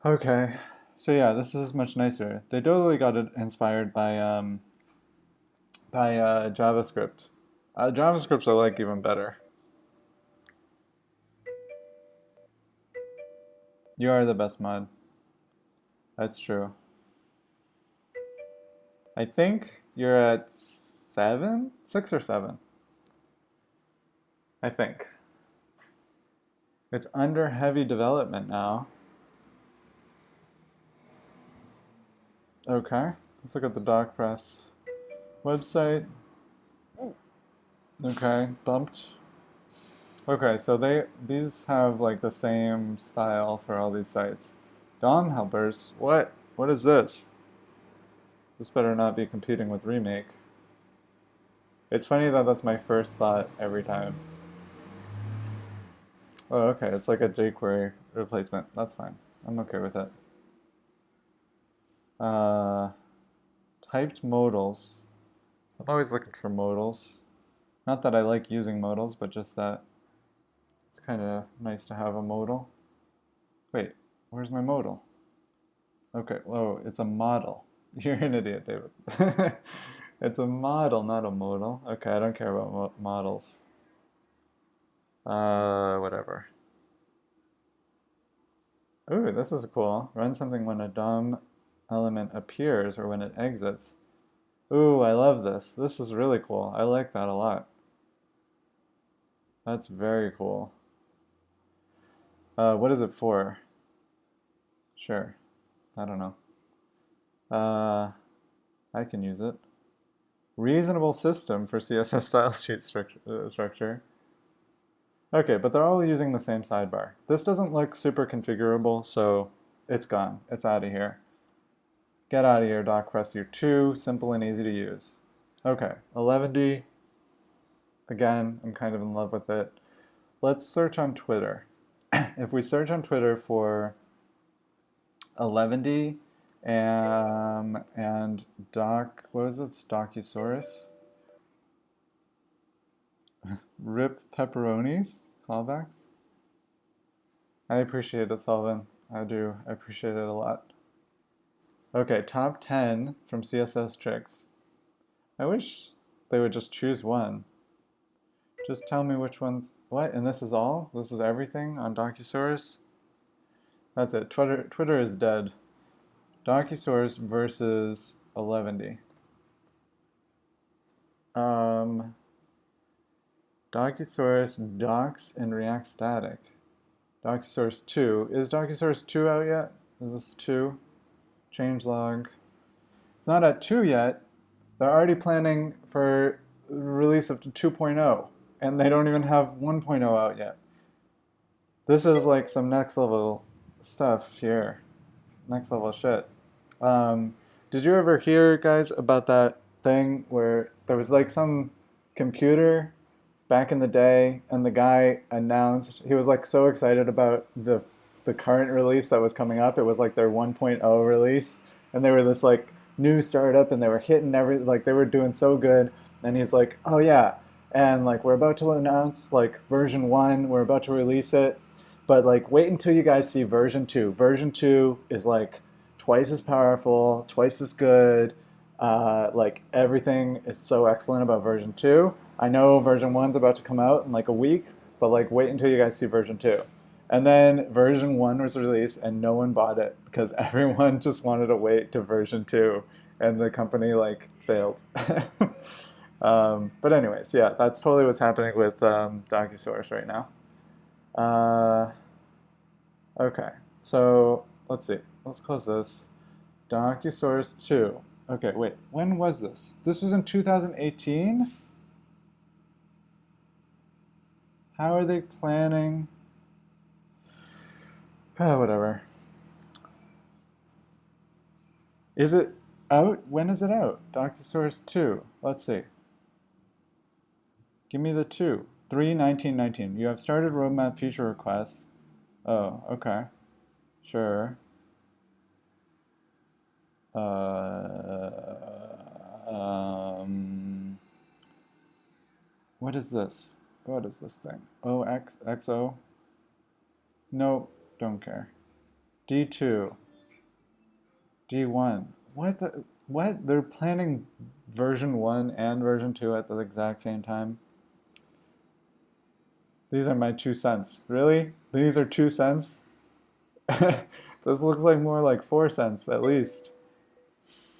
Okay. So yeah, this is much nicer. They totally got it inspired by JavaScript. JavaScript's I like even better. You are the best mod. That's true. I think you're at 7? 6 or 7. I think. It's under heavy development now. Okay, let's look at the DocPress website. Okay, bumped. Okay, so these have like the same style for all these sites. DOM helpers. What? What is this? This better not be competing with Remake. It's funny that that's my first thought every time. Oh, okay, it's like a jQuery replacement. That's fine. I'm okay with it. Uh, typed modals. I'm always looking for modals. Not that I like using modals, but just that it's kind of nice to have a modal. Wait, where's my modal? Okay, whoa, it's a model. You're an idiot, David. It's a model, not a modal. Okay, I don't care about models. Whatever. Ooh, this is cool. Run something when a DOM element appears or when it exits. Ooh, I love this. This is really cool. I like that a lot. That's very cool. What is it for? Sure. I don't know. I can use it. Reasonable system for CSS style sheet structure. Okay, but they're all using the same sidebar. This doesn't look super configurable, so it's gone. It's out of here. Get out of here, DocPress. You're too simple and easy to use. Okay, 11D. Again, I'm kind of in love with it. Let's search on Twitter. If we search on Twitter for 11D and what is it? It's Docusaurus. Rip pepperonis? Callbacks? I appreciate it, Salvin. I do. I appreciate it a lot. Okay, top 10 from CSS tricks. I wish they would just choose one. Just tell me which ones. What? And this is all? This is everything on Docusaurus? That's it. Twitter is dead. Docusaurus versus 11D. Docusaurus docs and React static. Docusaurus 2. Is Docusaurus 2 out yet? Is this 2? Changelog. It's not at 2 yet. They're already planning for release of 2.0, and they don't even have 1.0 out yet. This is like some next level stuff here. Next level shit. Did you ever hear, guys, about that thing where there was like some computer back in the day, and the guy announced, he was like so excited about the current release that was coming up. It was like their 1.0 release, and they were this like new startup, and they were hitting like they were doing so good. And he's like, oh yeah, and like we're about to announce like version 1, we're about to release it, but like wait until you guys see version 2. Version 2 is like twice as powerful, twice as good. Like everything is so excellent about version 2. I know version 1's about to come out in like a week, but like wait until you guys see version 2. And then version 1 was released and no one bought it because everyone just wanted to wait to version 2, and the company like failed. But anyways, yeah, that's totally what's happening with Docusaurus right now. Okay, so let's see. Let's close this. Docusaurus 2. Okay, wait, when was this? This was in 2018? How are they planning? Whatever. Is it out? When is it out? Docusaurus 2. Let's see. Give me the 2. 3/19/19. You have started roadmap feature requests. Oh, okay. Sure. What is this? What is this thing? OXXO? Nope, don't care. D2. D1. What? They're planning version 1 and version 2 at the exact same time? These are my 2 cents. Really? These are 2 cents? This looks like more like 4 cents at least.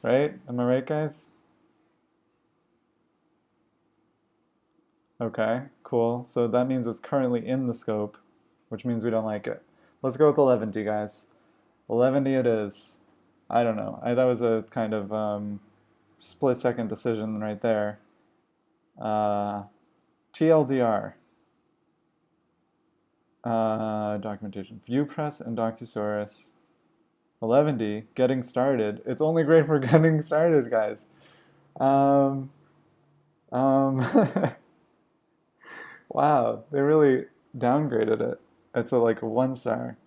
Right? Am I right, guys? Okay, cool. So that means it's currently in the scope, which means we don't like it. Let's go with 11D, guys. 11D it is. I don't know. That was a kind of split-second decision right there. Uh, TLDR, documentation, ViewPress and Docusaurus. 11D, getting started. It's only great for getting started, guys. Um, um, wow, they really downgraded it. It's like a 1 star.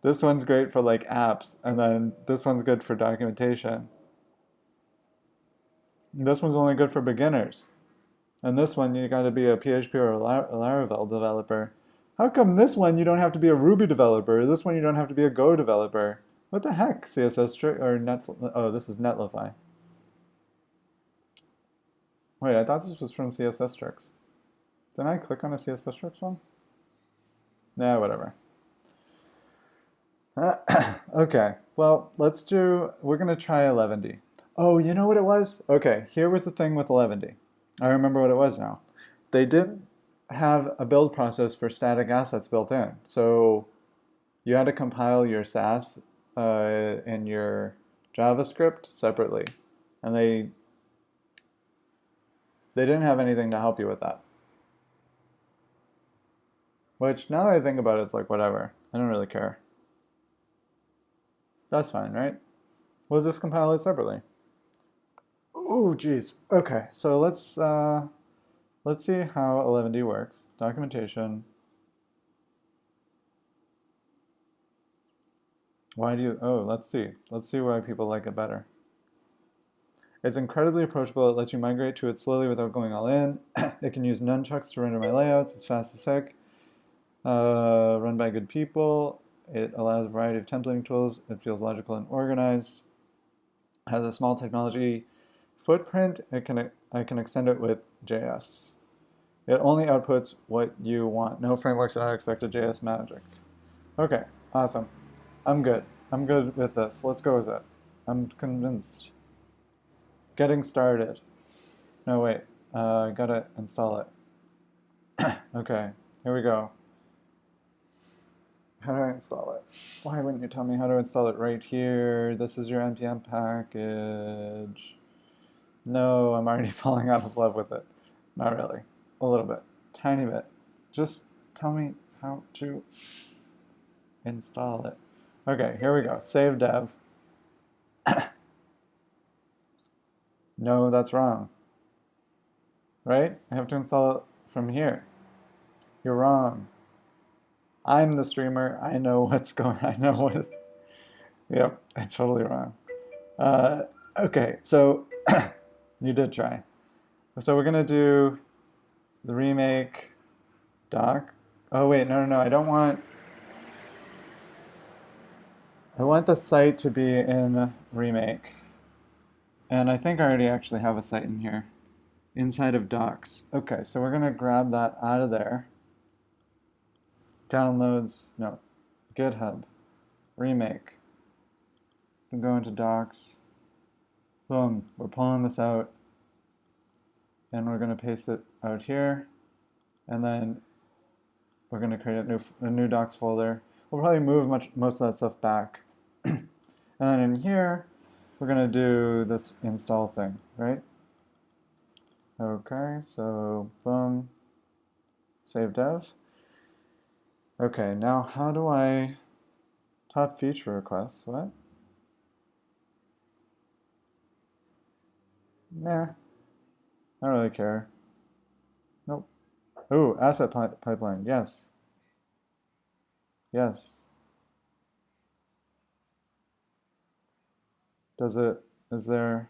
This one's great for like apps, and then this one's good for documentation. This one's only good for beginners. And this one, you got to be a PHP or a Laravel developer. How come this one you don't have to be a Ruby developer? This one you don't have to be a Go developer? What the heck, CSS trick or Net? Oh, this is Netlify. Wait, I thought this was from CSS tricks. Didn't I click on a CSS tricks one? Nah, whatever. Okay, well, we're gonna try 11D. Oh, you know what it was? Okay, here was the thing with 11D. I remember what it was now. They didn't have a build process for static assets built in. So you had to compile your Sass and your JavaScript separately. And they didn't have anything to help you with that. Which, now that I think about it, it's like, whatever. I don't really care. That's fine, right? We'll just compile it separately. Oh, geez. Okay, so let's see how 11D works. Documentation. Why do you? Oh, let's see. Let's see why people like it better. It's incredibly approachable. It lets you migrate to it slowly without going all in. It can use nunchucks to render my layouts. It's fast as heck. Run by good people. It allows a variety of templating tools. It feels logical and organized. It has a small technology footprint. I can extend it with JS. It only outputs what you want. No frameworks and unexpected JS magic. Okay, awesome. I'm good. I'm good with this. Let's go with it. I'm convinced. Getting started. No, wait. Gotta install it. Okay, here we go. How do I install it? Why wouldn't you tell me how to install it right here? This is your npm package. No, I'm already falling out of love with it. Not really. A little bit. Tiny bit. Just tell me how to install it. Okay, here we go. Save dev. No, that's wrong. Right? I have to install it from here. You're wrong. I'm the streamer. I know what's going on. I know what. Yep, I'm totally wrong. Okay, so you did try. So we're going to do the remake doc. Oh, wait, no. I don't want. I want the site to be in remake. And I think I already actually have a site in here. Inside of docs. Okay, so we're going to grab that out of there. Downloads, no, GitHub, remake. We can go into docs. Boom, we're pulling this out. And we're going to paste it out here. And then we're going to create a new docs folder. We'll probably move most of that stuff back. And then in here, we're going to do this install thing, right? Okay, so boom, save dev. Okay, now how do I top feature requests? What? Nah, I don't really care. Nope. Ooh, asset pipeline. Yes. Yes. Is there?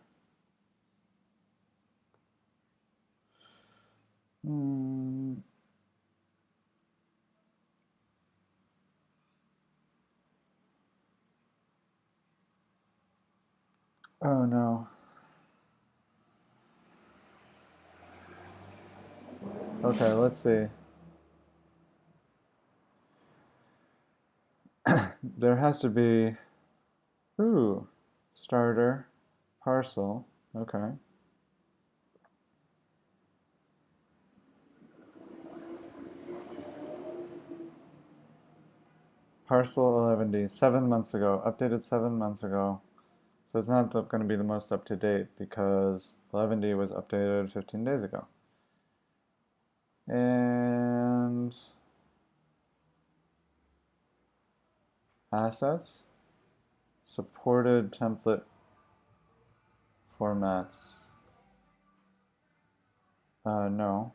Oh no. Okay, let's see. There has to be, ooh, starter, parcel, okay. Parcel 11D, 7 months ago, updated 7 months ago. So it's not going to be the most up to date because 11D was updated 15 days ago. And assets, supported template formats. No.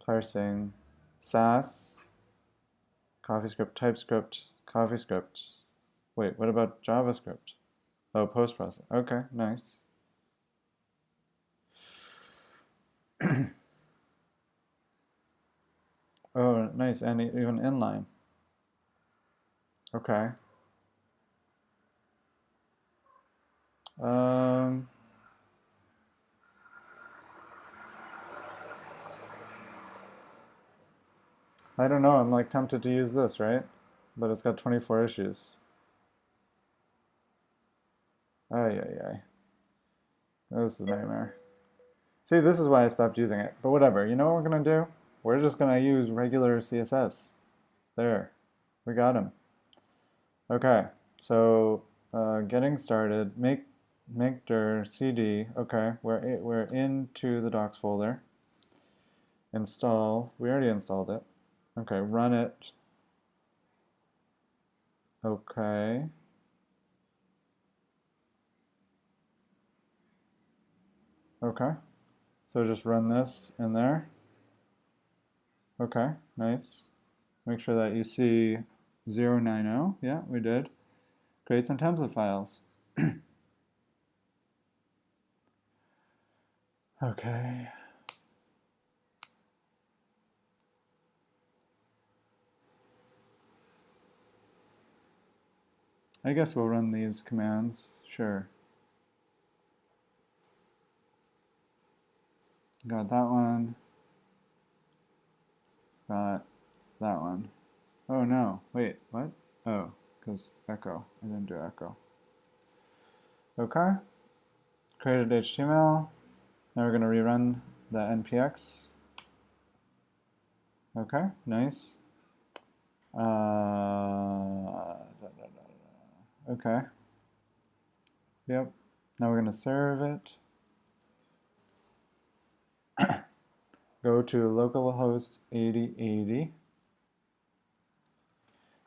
Parsing, Sass, CoffeeScript, TypeScript, CoffeeScript. Wait, what about JavaScript? Oh, post-process. Okay, nice. Oh, nice, and even inline. Okay. I don't know, I'm like tempted to use this, right? But it's got 24 issues. Ay, ay, ay. This is a nightmare. See, this is why I stopped using it. But whatever, you know what we're gonna do? We're just gonna use regular CSS. There, we got him. Okay, so getting started, make dir cd. Okay, we're into the docs folder. Install, we already installed it. Okay, run it. Okay. Okay, so just run this in there. Okay, nice. Make sure that you see 090. Yeah, we did. Create some template files. Okay. I guess we'll run these commands, sure. Got that one. Got that one. Oh no, wait, what? Oh, because echo. I didn't do echo. Okay. Created HTML. Now we're going to rerun the npx. Okay, nice. Okay. Yep. Now we're going to serve it. Go to localhost 8080.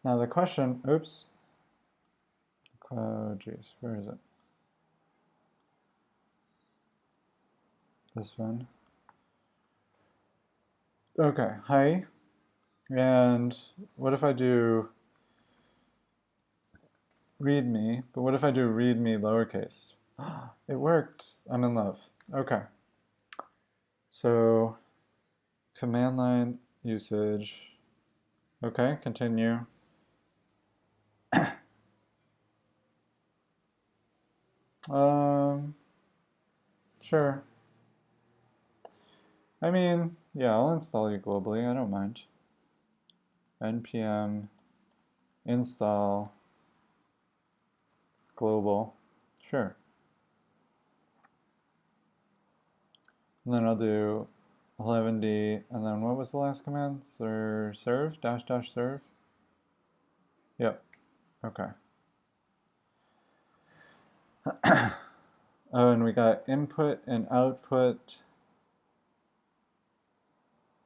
Now the question, oops. Oh, geez, where is it? This one. Okay, hi. And what if I do readme, but what if I do readme lowercase? It worked. I'm in love. Okay. So command line usage. Okay, continue. Sure. I mean, yeah, I'll install you globally. I don't mind. npm install global. Sure. And then I'll do 11d, and then what was the last command? Serve, dash dash serve? Yep, okay. Oh, and we got input and output.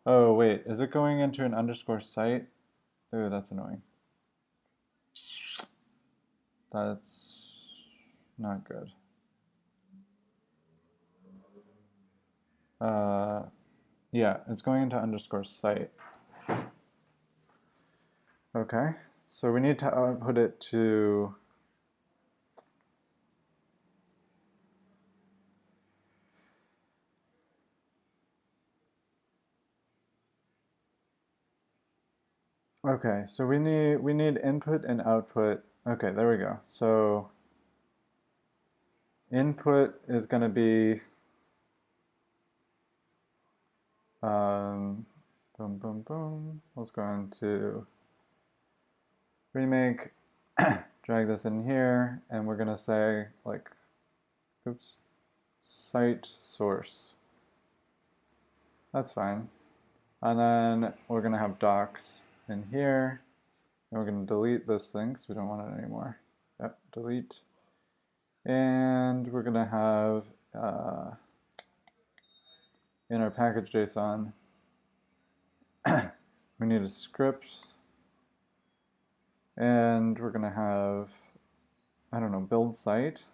Oh, wait, is it going into an underscore site? Ooh, that's annoying. That's not good. Yeah, it's going into underscore site. Okay, so we need to output it to okay, so we need input and output. Okay, there we go. So input is going to be boom, boom, boom. Let's go into Remake, drag this in here, and we're going to say, like, oops, site source. That's fine. And then we're going to have docs in here, and we're going to delete this thing because we don't want it anymore. Yep, delete. And we're going to have in our package JSON, we need a script, and we're going to have, I don't know, build site.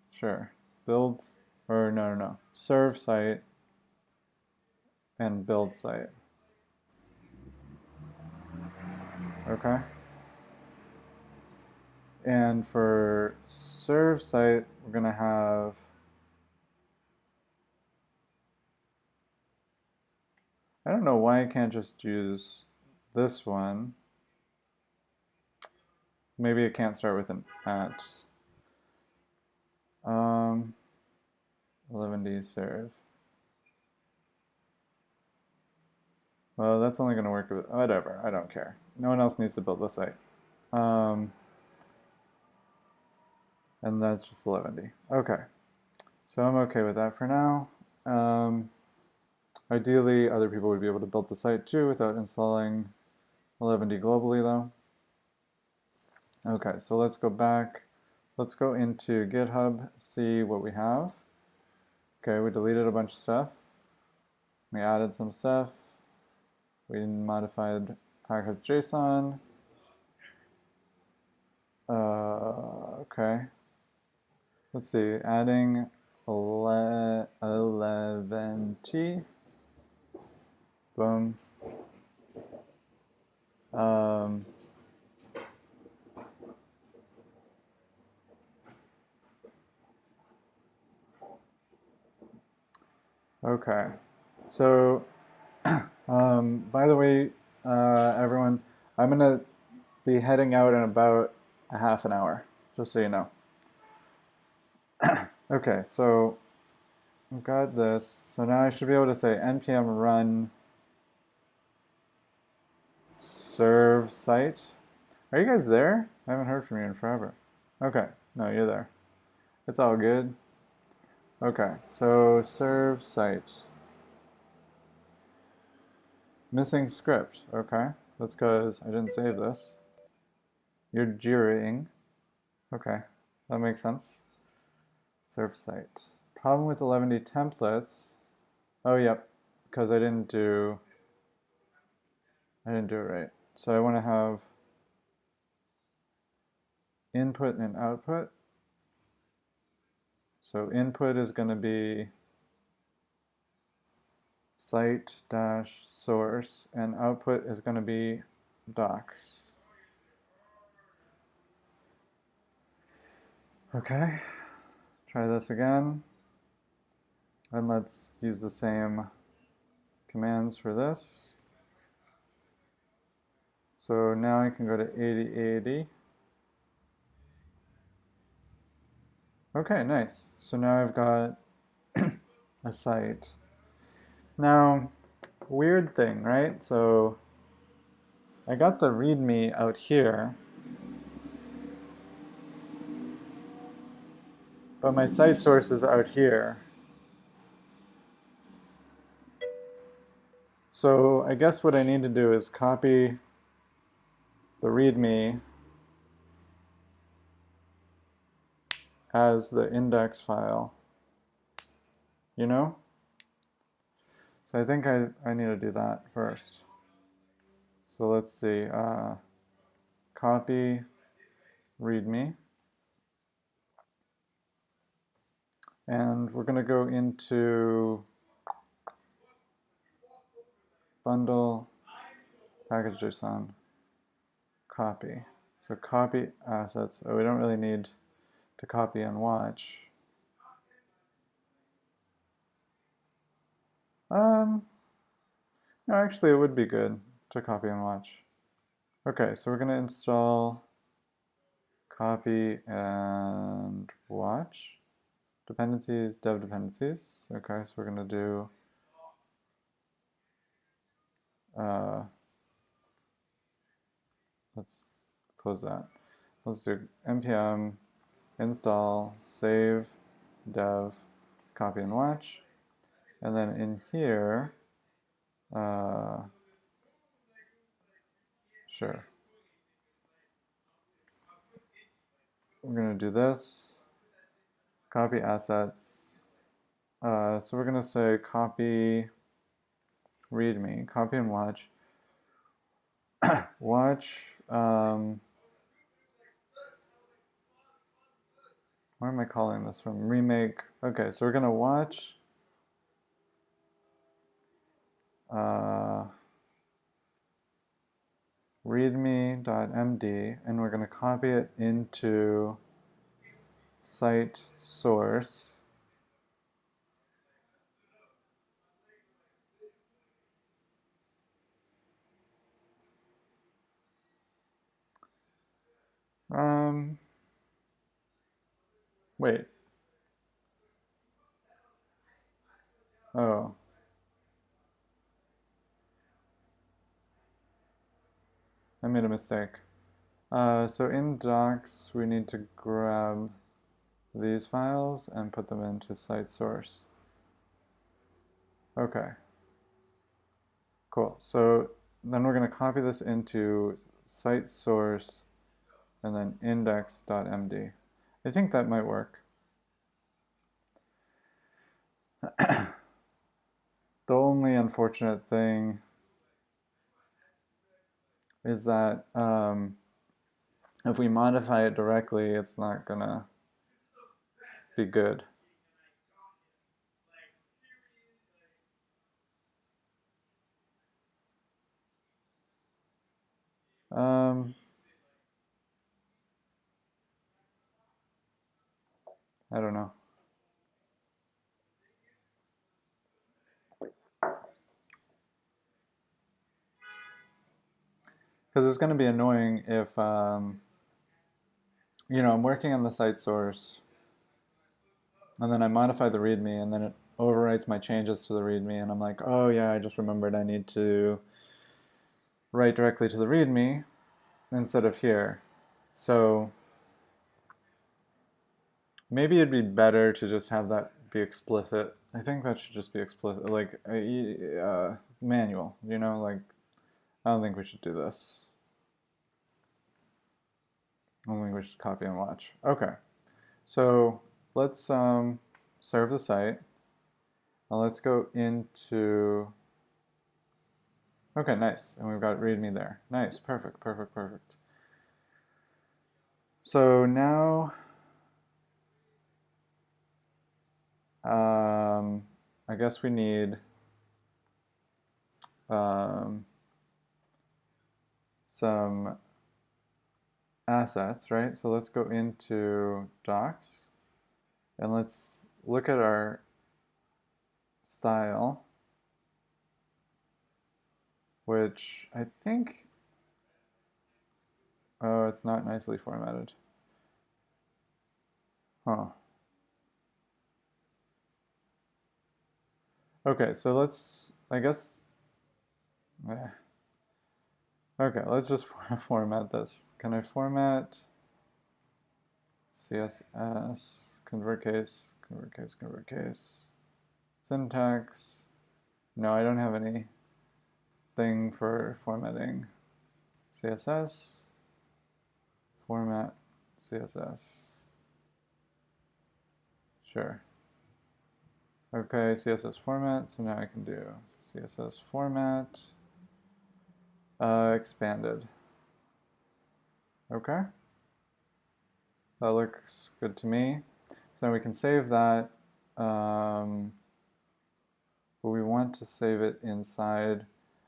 Sure, build, or no, serve site and build site. Okay. And for serve site, we're going to have I don't know why I can't just use this one. Maybe it can't start with an at. 11D serve. Well, that's only going to work with whatever. I don't care. No one else needs to build the site. And that's just 11D. Okay. So I'm okay with that for now. Ideally, other people would be able to build the site too without installing 11D globally though. Okay, so let's go back. Let's go into GitHub, see what we have. Okay, we deleted a bunch of stuff. We added some stuff. We modified package JSON. Okay. Let's see, adding 11T. Boom. Okay. So, by the way, everyone, I'm going to be heading out in about a half an hour, just so you know. Okay, so I've got this. So now I should be able to say npm run serve site. Are you guys there? I haven't heard from you in forever. Okay, no, you're there. It's all good. Okay, so serve site. Missing script. Okay, that's because I didn't save this. You're Jiraing. Okay, that makes sense. Serve site. Problem with 11D templates. Oh, yep, because I didn't do it right. So I want to have input and output. So input is going to be site-source, and output is going to be docs. Okay, try this again. And let's use the same commands for this. So now I can go to 8080. Okay, nice. So now I've got a site. Now, weird thing, right? So I got the README out here, but my site source is out here. So I guess what I need to do is copy the README as the index file, you know? So I think I need to do that first. So let's see, copy README. And we're going to go into bundle package.json copy. So copy assets. Oh, we don't really need to copy and watch. No, actually it would be good to copy and watch. Okay, so we're going to install copy and watch dependencies, dev dependencies. Okay, so we're going to do let's close that. Let's do npm install save dev copy and watch, and then in here, sure. we're going to do this, copy assets. So we're going to say copy readme, copy and watch. Watch, where am I calling this from? Remake. Okay, so we're going to watch readme.md, and we're going to copy it into site source. Wait. Oh. I made a mistake. So in docs, we need to grab these files and put them into site source. Okay. Cool. So then we're going to copy this into site source and then index.md. I think that might work. The only unfortunate thing is that if we modify it directly, it's not gonna be good. I don't know. Because it's going to be annoying if, you know, I'm working on the site source, and then I modify the README, and then it overwrites my changes to the README, and I'm like, oh yeah, I just remembered I need to write directly to the README instead of here. So maybe it'd be better to just have that be explicit. I think that should just be explicit, like manual, you know, like I don't think we should do this. I don't think we should copy and watch. Okay, so let's serve the site. Now let's go into, okay, nice, and we've got README there. Nice, perfect, perfect, perfect. So now, I guess we need some assets, right? So let's go into docs, and let's look at our style, which I think, oh, it's not nicely formatted. Huh. Okay, so let's, I guess, okay, let's just format this. Can I format CSS, convert case, convert case, convert case, syntax? No, I don't have any thing for formatting CSS, format CSS. Sure. Okay, CSS format, so now I can do CSS format, expanded. Okay. That looks good to me. So now we can save that, but we want to save it inside.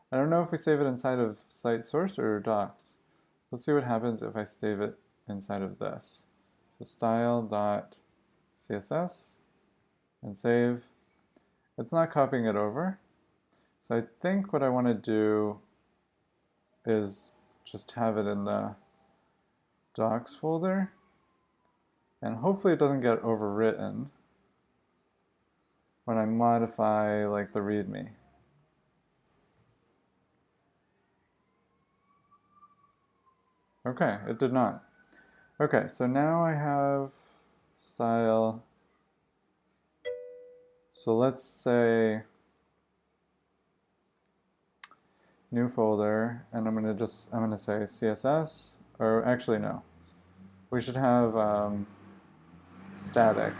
I don't know if we save it inside of site source or docs. Let's see what happens if I save it inside of this. So style.css and save. It's not copying it over. So I think what I want to do is just have it in the docs folder. And hopefully it doesn't get overwritten when I modify like the README. Okay, it did not. Okay, so now I have style. So let's say new folder, and I'm gonna say CSS, or actually no. we should have static.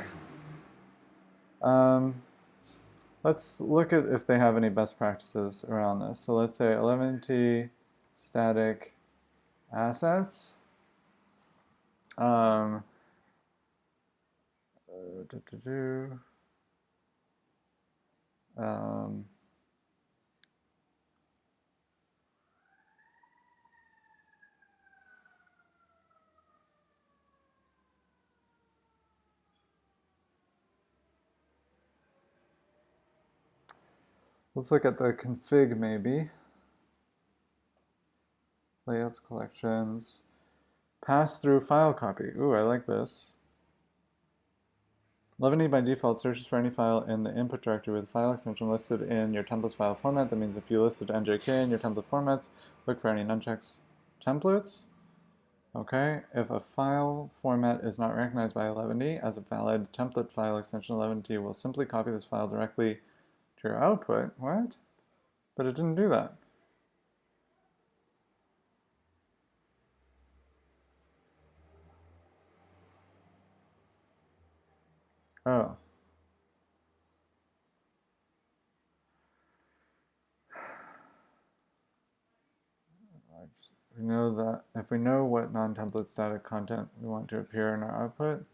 Let's look at if they have any best practices around this. So let's say 11t static assets. Um, um, let's look at the config maybe. Layouts, collections, pass-through file copy. Ooh, I like this. 11e by default searches for any file in the input directory with a file extension listed in your template's file format. That means if you listed njk in your template formats, look for any nunchucks templates. Okay, if a file format is not recognized by 11e as a valid template file extension, 11t will simply copy this file directly to your output. What? But it didn't do that. Oh. We know that if we know what non-template static content we want to appear in our output,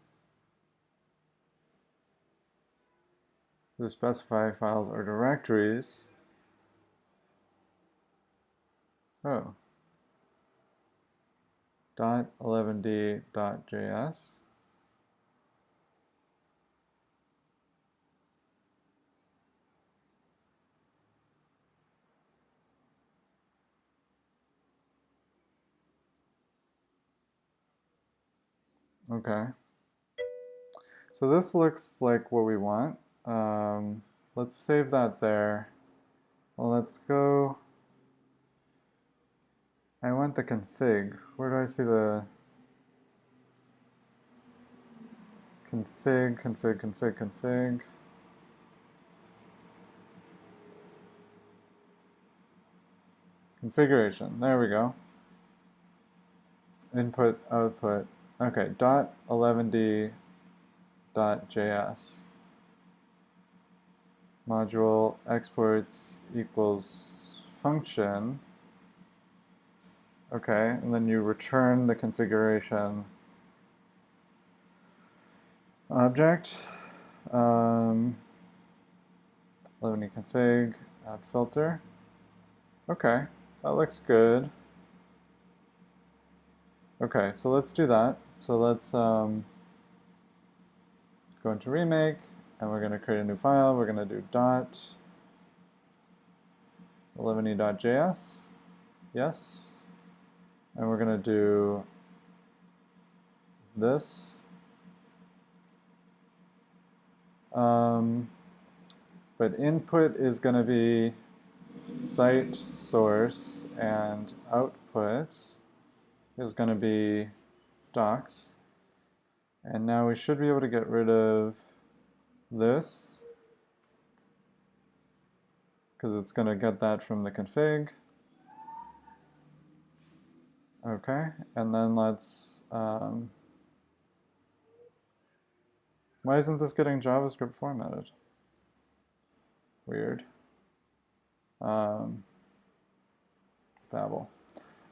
we specify files or directories. Oh. .11d.js. Okay. So this looks like what we want. Let's save that there. Well, let's go. I want the config. Where do I see the config? Configuration. There we go. Input, output. Okay, .11d.js. Module exports equals function. Okay, and then you return the configuration object. 11e config, add filter. Okay, that looks good. Okay, so let's do that. So let's go into Remake, and we're going to create a new file. We're going to do .11e.js. Yes. And we're going to do this. But input is going to be site source, and output is going to be docs. And now we should be able to get rid of this, because it's going to get that from the config. Okay, and then let's, why isn't this getting JavaScript formatted? Weird. Babel.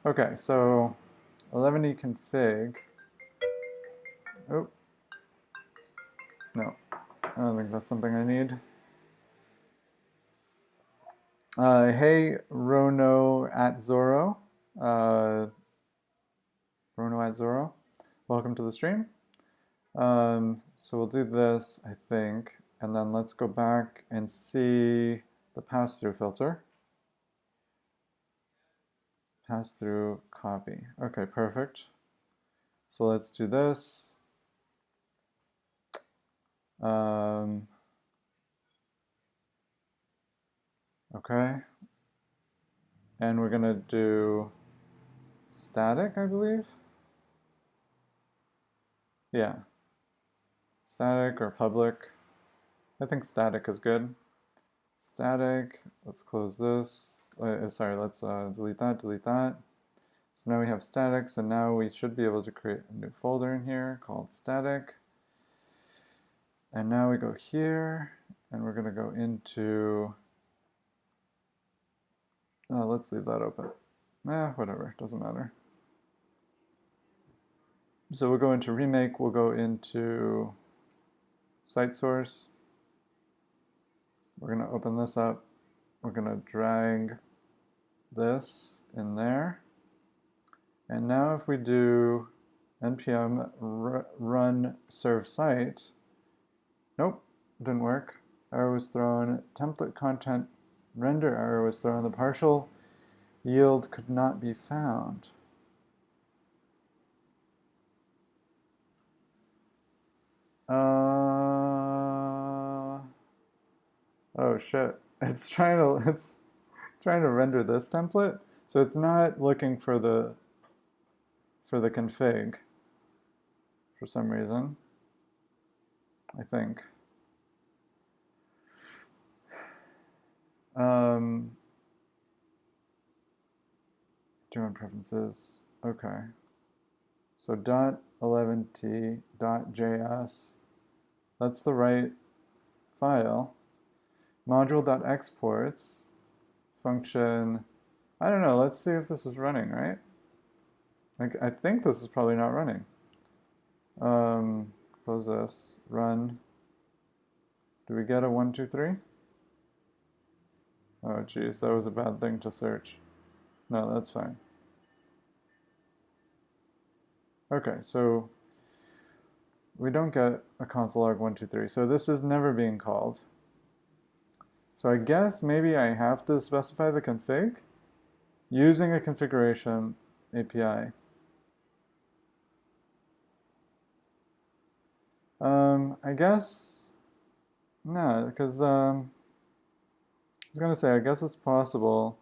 Okay, so 11e config. Oh, no, I don't think that's something I need. Hey, Rono at Zorro. Rono at Zorro. Welcome to the stream. So we'll do this, I think, and then let's go back and see the pass-through filter. Pass-through copy. Okay, perfect. So let's do this. Okay. And we're gonna do static, I believe. Yeah. Static or public. I think static is good. Static, let's close this. Sorry, let's delete that. So now we have static, so now we should be able to create a new folder in here called static. And now we go here, and we're going to go into, let's leave that open. Whatever, doesn't matter. So we'll go into Remake, we'll go into site source. We're going to open this up. We're going to drag this in there. And now if we do npm run serve site, nope, didn't work. Error was thrown. Template content render error was thrown. The partial yield could not be found. Oh shit! It's trying to render this template, so it's not looking for the config for some reason. I think. Doing preferences. Okay. So .11t.js. That's the right file. Module.exports function. I don't know. Let's see if this is running, right? I think this is probably not running. Close this. Run. Do we get a 1, 2, 3? Oh, geez, that was a bad thing to search. No, that's fine. Okay, so we don't get a console log 1, 2, 3. So this is never being called. So I guess maybe I have to specify the config using a configuration API. I guess, no, because I was going to say, I guess it's possible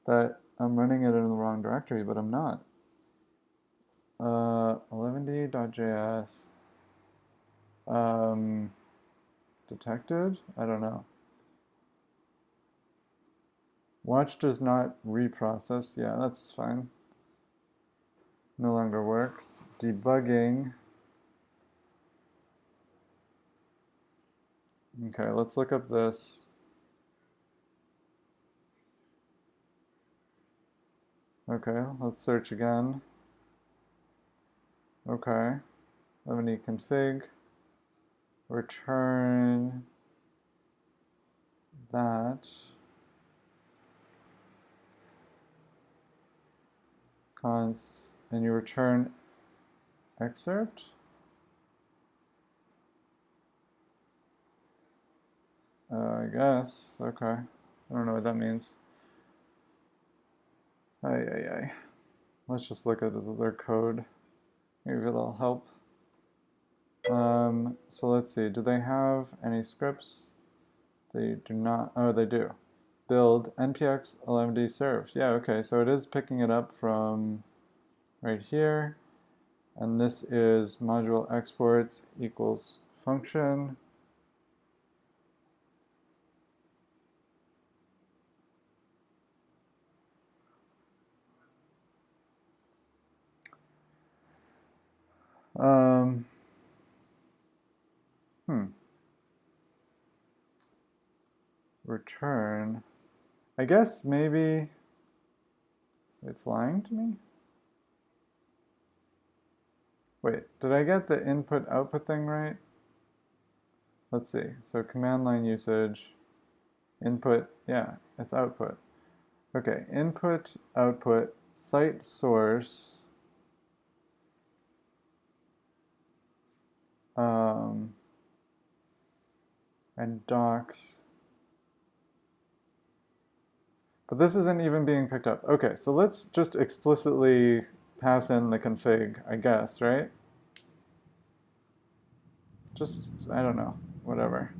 that I'm running it in the wrong directory, but I'm not. 11d.js detected? I don't know. Watch does not reprocess. Yeah, that's fine. No longer works. Debugging. Okay, let's look up this. Okay, let's search again. Okay, 11d config. Return that. Const, and you return excerpt. I guess. Okay. I don't know what that means. Ay. Let's just look at their code. Maybe it'll help. So let's see. Do they have any scripts? They do not. Oh, they do. Build npx 11d served. Yeah, okay. So it is picking it up from right here. And this is module exports equals function. Return. I guess maybe it's lying to me. Wait, did I get the input output thing right? Let's see. So command line usage, input, yeah, it's output. Okay, input, output, site source, and docs. But this isn't even being picked up. Okay, so let's just explicitly pass in the config, I guess, right? Just, I don't know, whatever.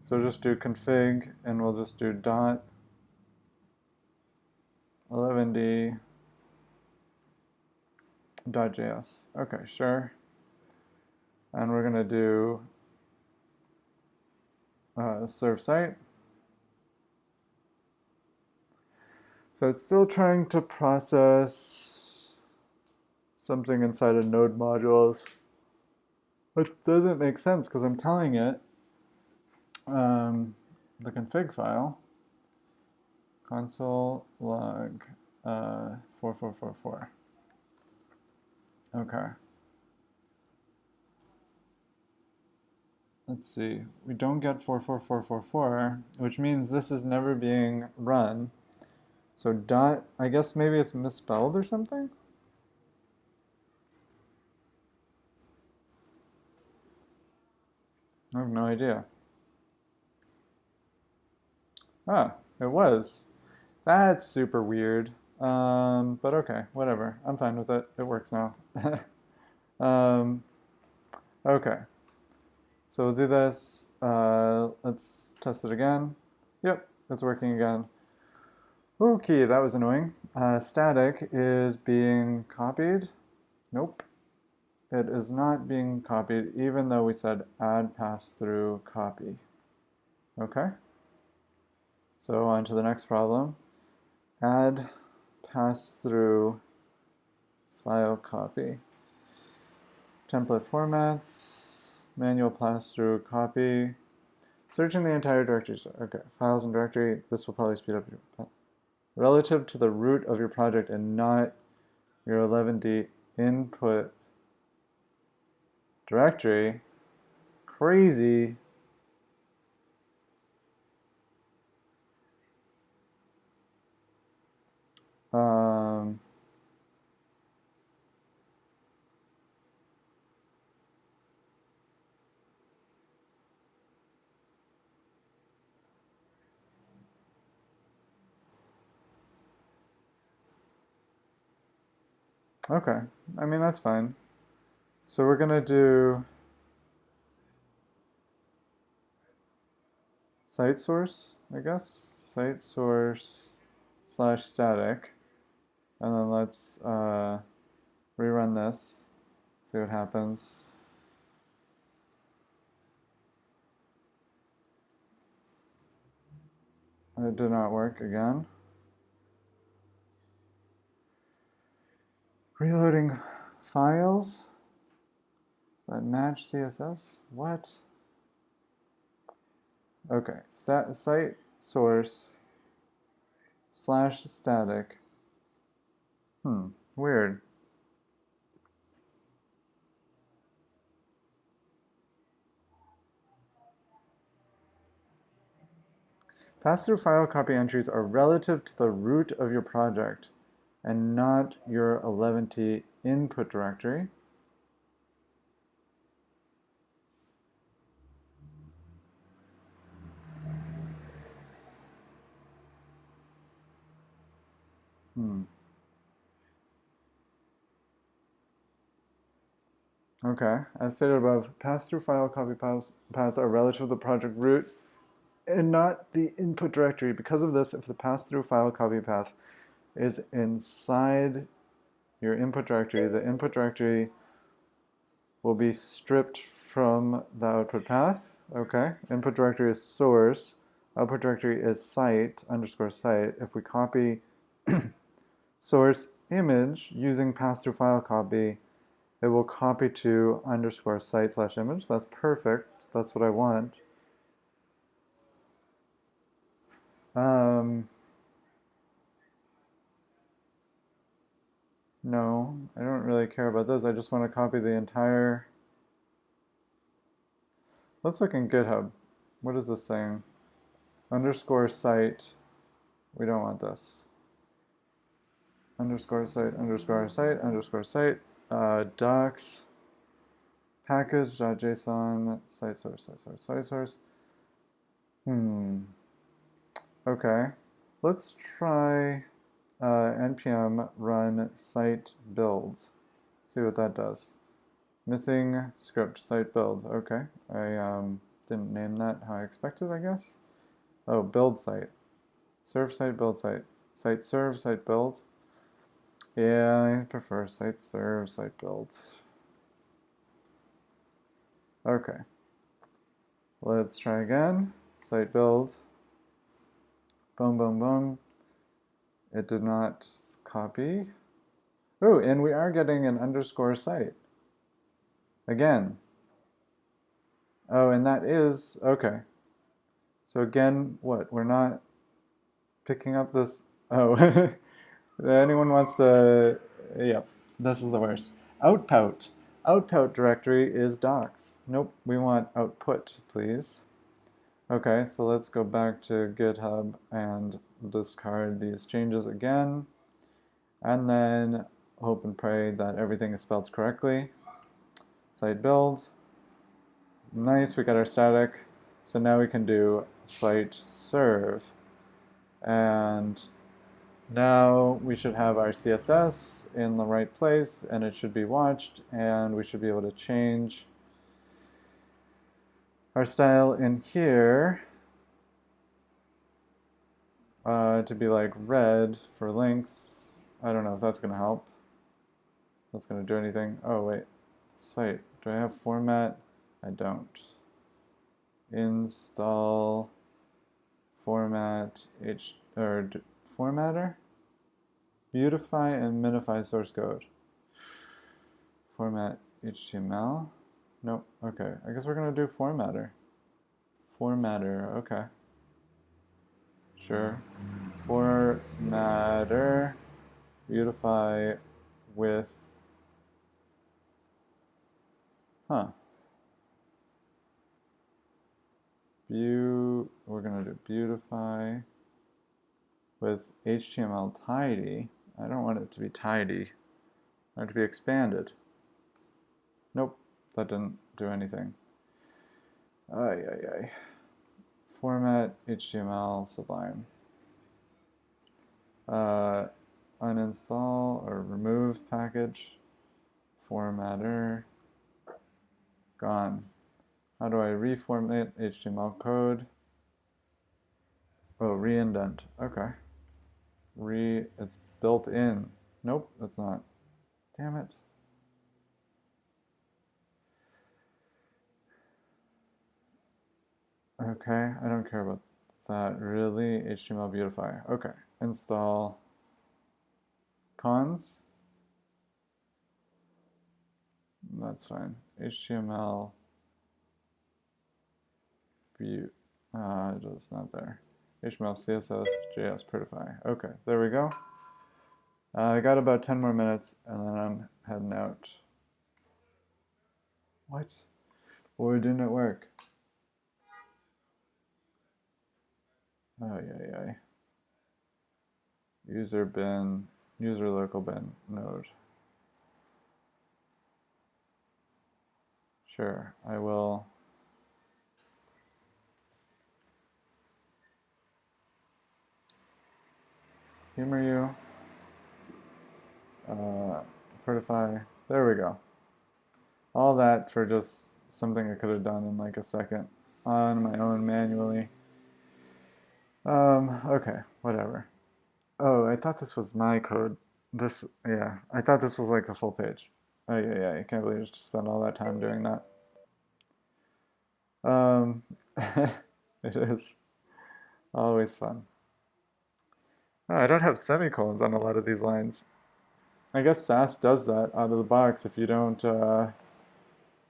So just do config, and we'll just do dot 11d.js. Okay, sure. And we're going to do serve site. So it's still trying to process something inside of node modules. Which doesn't make sense because I'm telling it the config file console log 4444. Okay. Let's see. We don't get 44444, which means this is never being run. So dot, I guess maybe it's misspelled or something? I have no idea. Ah, it was. That's super weird. But okay, whatever. I'm fine with it. It works now. Okay. So we'll do this. Let's test it again. Yep, it's working again. Okay, that was annoying. Static is being copied. Nope. It is not being copied, even though we said add pass-through copy. Okay. So on to the next problem. Add pass-through file copy. Template formats, manual pass-through copy. Searching the entire directory. Okay, files and directory. This will probably speed up your relative to the root of your project and not your 11D input directory. Crazy. Okay, I mean, that's fine. So we're gonna do site source, I guess. Site source slash static. And then let's rerun this, see what happens. It did not work again. Reloading files that match CSS? What? Okay, site source slash static. Weird. Pass-through file copy entries are relative to the root of your project and not your 11T input directory. Okay, as stated above, pass-through file copy paths are relative to the project root and not the input directory. Because of this, if the pass-through file copy path is inside your input directory, the input directory will be stripped from the output path. Okay, input directory is source, output directory is site underscore site. If we copy source image using pass-through file copy, it will copy to underscore site slash image. That's perfect. That's what I want. No, I don't really care about those. I just want to copy the entire. Let's look in GitHub. What is this saying? Underscore site. We don't want this. Underscore site, underscore site, underscore site. Docs. Package.json. Site source, site source, site source. Okay. Let's try npm run site builds. See what that does. Missing script site build. Okay. I didn't name that how I expected, I guess. Oh, build site. Serve site build site. Site serve site build. Yeah, I prefer site serve site build. Okay. Let's try again. Site build. Boom, boom, boom. It did not copy. Oh, and we are getting an underscore site. Again. Oh, and that is, okay. So again, what? We're not picking up this. Oh, anyone wants to, yep, this is the worst. Outpout. Outpout directory is docs. Nope, we want output, please. Okay, so let's go back to GitHub and discard these changes again. And then hope and pray that everything is spelled correctly. Site build. Nice, we got our static. So now we can do site serve. And now we should have our CSS in the right place and it should be watched and we should be able to change our style in here to be like red for links. I don't know if that's going to help. That's going to do anything. Oh wait, site. Do I have format? I don't. Install format formatter? Beautify and minify source code. Format HTML. Nope. Okay. I guess we're going to do formatter. Formatter. Okay. Sure. Formatter. Beautify with. Huh. We're going to do beautify with HTML tidy. I don't want it to be tidy. I want it to be expanded. Nope, that didn't do anything. Ay, ay, ay. Format HTML Sublime. Uninstall or remove package. Formatter. Gone. How do I reformat HTML code? Oh, reindent. Okay. It's built in. Nope, that's not. Damn it. Okay, I don't care about that really. HTML beautify. Okay, install cons. That's fine. HTML it's not there. HTML, CSS, JS, Prettify. Okay, there we go. I got about 10 more minutes and then I'm heading out. What? Why didn't it work? Oh, yeah. User bin, user local bin, node. Sure, I will. Humor you. Prettify. There we go. All that for just something I could have done in like a second on my own manually. Okay, whatever. Oh, I thought this was my code. Yeah, I thought this was like the full page. Oh, yeah, I can't believe I just spent all that time doing that. It is always fun. Oh, I don't have semicolons on a lot of these lines. I guess Sass does that out of the box. If you don't, I'd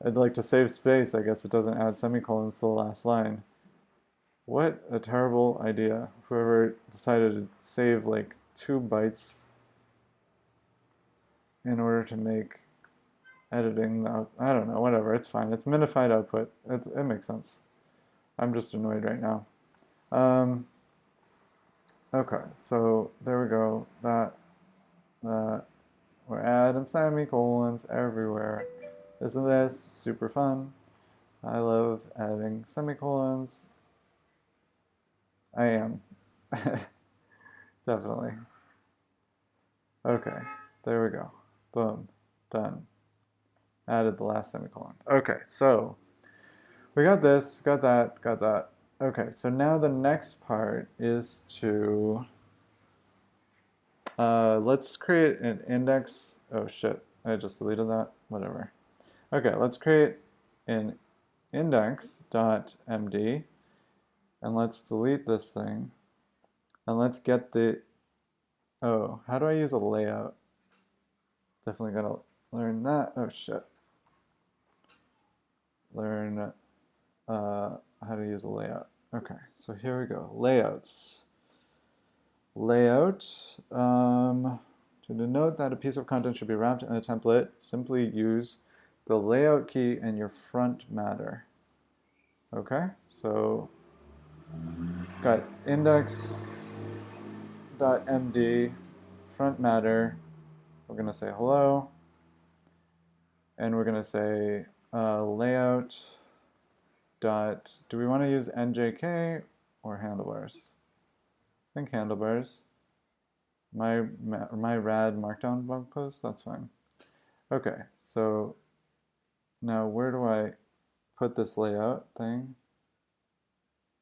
like to save space. I guess it doesn't add semicolons to the last line. What a terrible idea. Whoever decided to save like 2 bytes in order to make editing out. I don't know, whatever, it's fine. It's minified output. It makes sense. I'm just annoyed right now. Okay, so there we go. We're adding semicolons everywhere. Isn't this super fun? I love adding semicolons. I am. Definitely. Okay, there we go. Boom. Done. Added the last semicolon. Okay, so we got this, got that, got that. Okay, so now the next part is to let's create an index. Oh shit, I just deleted that. Whatever. Okay, let's create an index.md and let's delete this thing and let's get the Oh, how do I use a layout? Definitely gotta learn that. Oh shit. Learn how to use a layout. Okay, so here we go. Layouts. Layout. To denote that a piece of content should be wrapped in a template, simply use the layout key in your front matter. Okay, so got index.md front matter. We're going to say hello, and we're going to say layout dot. Do we want to use njk or handlebars? I think handlebars. My rad markdown blog post. That's fine. Okay, so now where do I put this layout thing?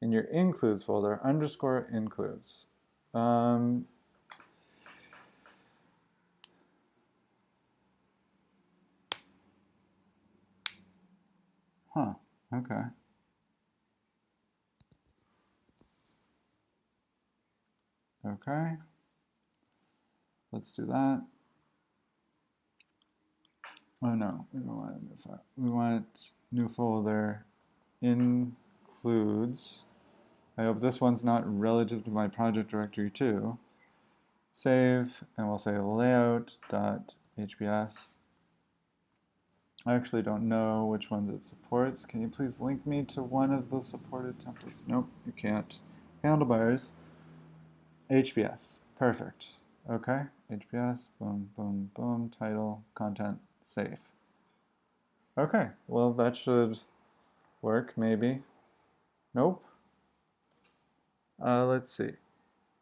In your includes folder, underscore includes. Huh, okay. Okay, let's do that. Oh no, we don't want a new file. We want new folder includes. I hope this one's not relative to my project directory too. Save, and we'll say layout.hbs. I actually don't know which ones it supports. Can you please link me to one of the supported templates? Nope, you can't. Handlebars, HBS, perfect. Okay, HBS, boom, boom, boom, title, content, save. Okay, well that should work, maybe. Nope. Let's see.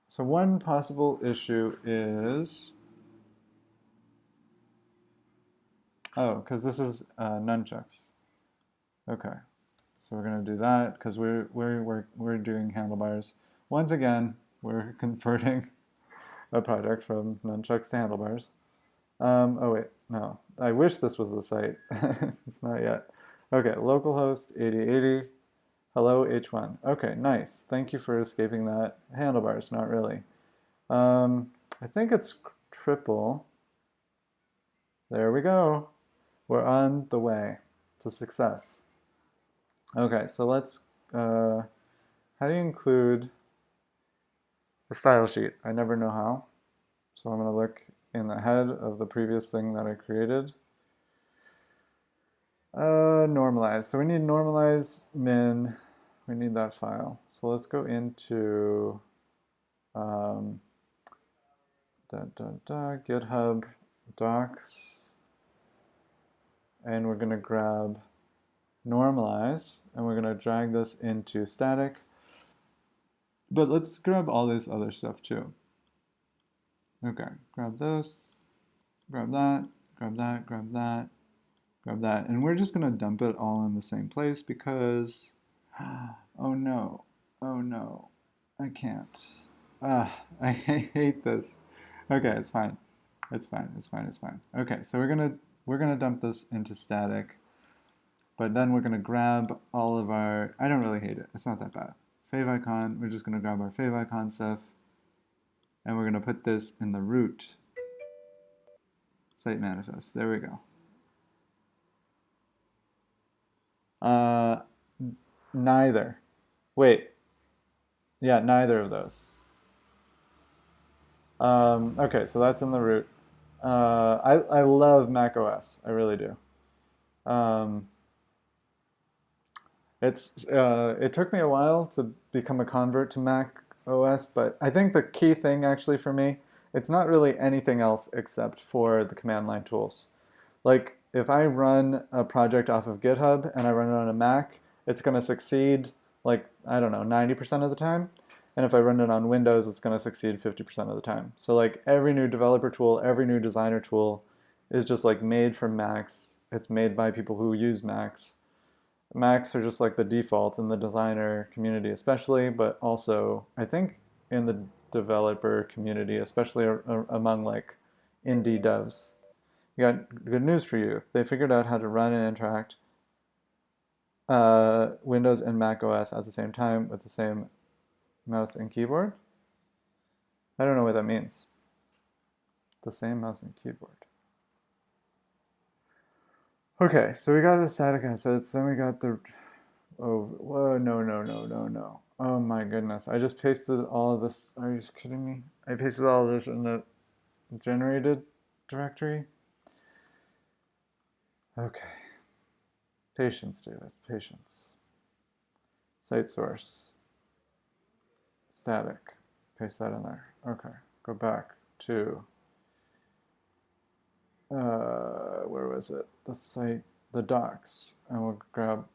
So one possible issue is, oh, because this is nunchucks. Okay, so we're gonna do that because we're doing handlebars. Once again, we're converting a project from nunchucks to handlebars. Oh wait, no. I wish this was the site. It's not yet. Okay, localhost 8080. Hello H1. Okay, nice. Thank you for escaping that. Handlebars, not really. I think it's triple. There we go. We're on the way to success. Okay, so let's, how do you include a style sheet? I never know how. So I'm gonna look in the head of the previous thing that I created. Normalize. So we need normalize min. We need that file. So let's go into GitHub docs, and we're going to grab normalize, and we're going to drag this into static. But let's grab all this other stuff too. Okay, grab this, grab that, grab that, grab that, grab that, and we're just going to dump it all in the same place because, oh no, I can't. I hate this. Okay, it's fine. It's fine. It's fine. It's fine. Okay, so we're gonna dump this into static, but then we're gonna grab all of our. I don't really hate it. It's not that bad. Favicon. We're just gonna grab our favicon stuff, and we're gonna put this in the root site manifest. There we go. Neither. Wait. Yeah, neither of those. Okay, so that's in the root. I love Mac OS. I really do. It took me a while to become a convert to Mac OS, but I think the key thing actually for me, it's not really anything else except for the command line tools. Like if I run a project off of GitHub and I run it on a Mac, it's going to succeed like, I don't know, 90% of the time. And if I run it on Windows, it's going to succeed 50% of the time. So like every new developer tool, every new designer tool is just like made for Macs. It's made by people who use Macs. Macs are just like the default in the designer community especially, but also I think in the developer community, especially among like indie devs. You got good news for you. They figured out how to run and interact Windows and Mac OS at the same time with the same mouse and keyboard. I don't know what that means. The same mouse and keyboard. Okay, so we got the static assets, then we got the, oh, whoa, no. Oh my goodness, I just pasted all of this, are you kidding me? I pasted all of this in the generated directory. Okay, patience, David, patience. Site source, static, paste that in there. Okay, go back to, where was it? The site, the docs, and we'll grab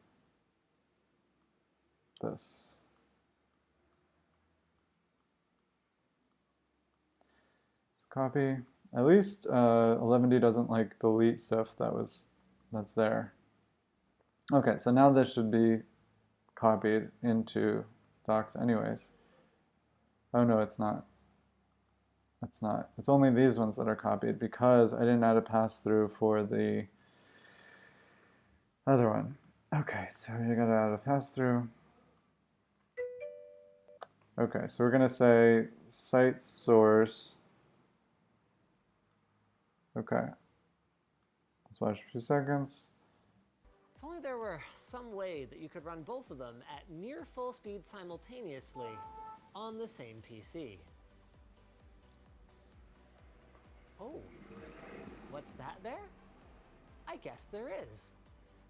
this. So copy. At least 11D doesn't like delete stuff that's there. Okay, so now this should be copied into docs anyways. Oh no, it's not. It's not. It's only these ones that are copied because I didn't add a pass-through for the other one. Okay, so you gotta add a pass-through. Okay, so we're gonna say site source. Okay. Let's watch a few seconds.
If only there were some way that you could run both of them at near full speed simultaneously on the same PC. Oh, what's that there? I guess there is.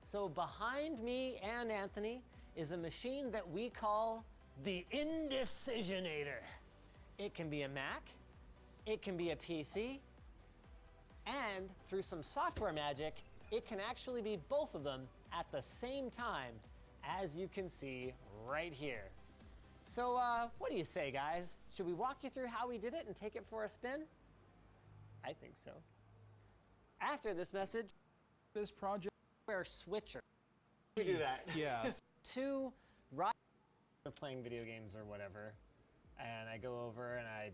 So behind me and Anthony is a machine that we call the Indecisionator. It can be a Mac, it can be a PC, and through some software magic, it can actually be both of them at the same time, as you can see right here. So what do you say, guys? Should we walk you through how we did it and take it for a spin? I think so. After this message,
this project
where switcher. We do that.
Yeah.
To playing video games or whatever, and I go over and I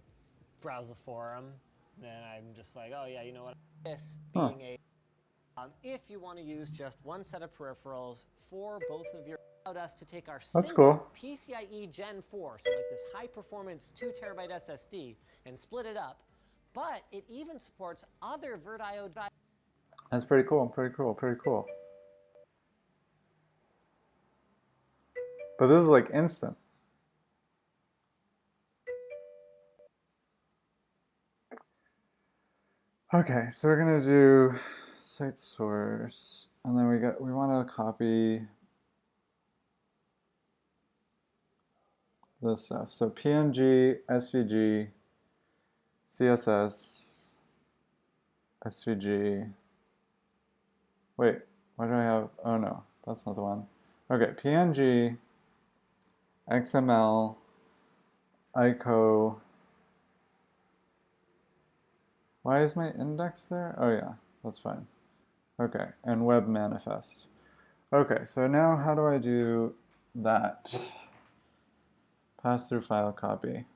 browse the forum, and then I'm just like, oh yeah, you know what? This being a if you want to use just one set of peripherals for both of your, allowed us to take our single PCIe Gen 4, so like this high performance 2 terabyte SSD, and split it up. But it even supports other VirtIO.
That's pretty cool, pretty cool. But this is like instant. Okay, so we're gonna do site source, and then we want to copy this stuff. So PNG, SVG, CSS, SVG. Wait, why do I have? Oh no, that's not the one. Okay, PNG, XML, ICO. Why is my index there? Oh yeah, that's fine. Okay, and web manifest. Okay, so now how do I do that? Pass-through file copy.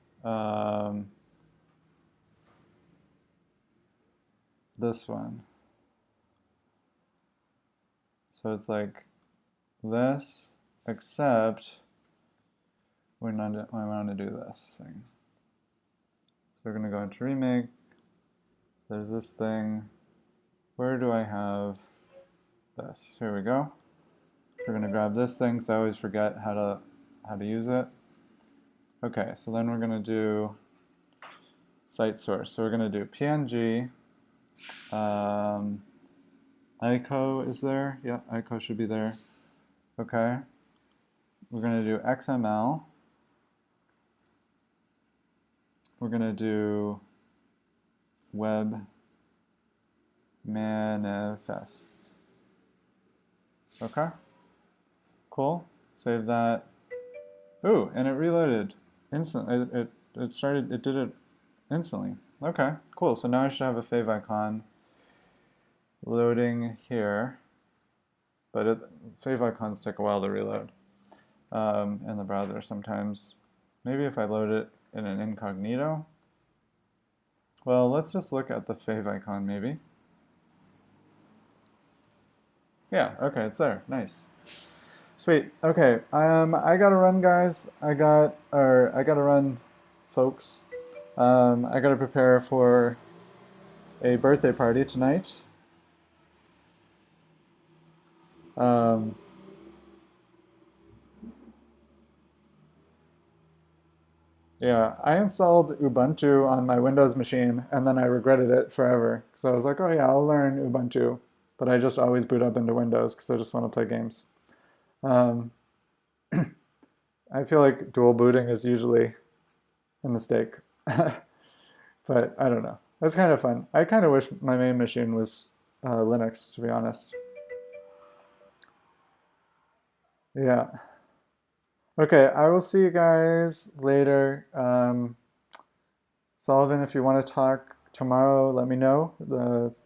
This one. So it's like this, except I want to do this thing. So we're going to go into Remake. There's this thing. Where do I have this? Here we go. We're going to grab this thing because I always forget how to use it. Okay, so then we're going to do site source. So we're going to do PNG. ICO is there. Yeah, ICO should be there. Okay. We're going to do XML. We're going to do web manifest. Okay. Cool. Save that. Ooh, and it reloaded instantly. It did it instantly. Okay, cool. So now I should have a fave icon loading here, but fave icons take a while to reload in the browser sometimes. Maybe if I load it in an incognito. Well, let's just look at the fave icon maybe. Yeah, okay, it's there. Nice. Sweet. Okay, I gotta run, guys. I gotta run, folks. I gotta prepare for a birthday party tonight. Yeah, I installed Ubuntu on my Windows machine and then I regretted it forever. So I was like, oh yeah, I'll learn Ubuntu, but I just always boot up into Windows because I just want to play games. Um, I feel like dual booting is usually a mistake, but I don't know. That's kind of fun. I kind of wish my main machine was Linux, to be honest. Yeah. Okay, I will see you guys later. Sullivan, if you want to talk tomorrow, let me know.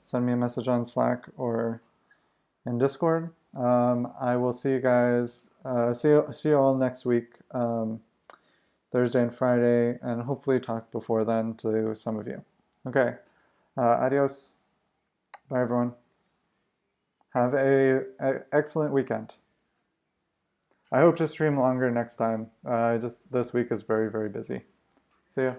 Send me a message on Slack or in Discord. I will see you guys. See you all next week, Thursday and Friday, and hopefully talk before then to some of you. Okay. Adios. Bye, everyone. Have a excellent weekend. I hope to stream longer next time. Just this week is very, very busy. See ya.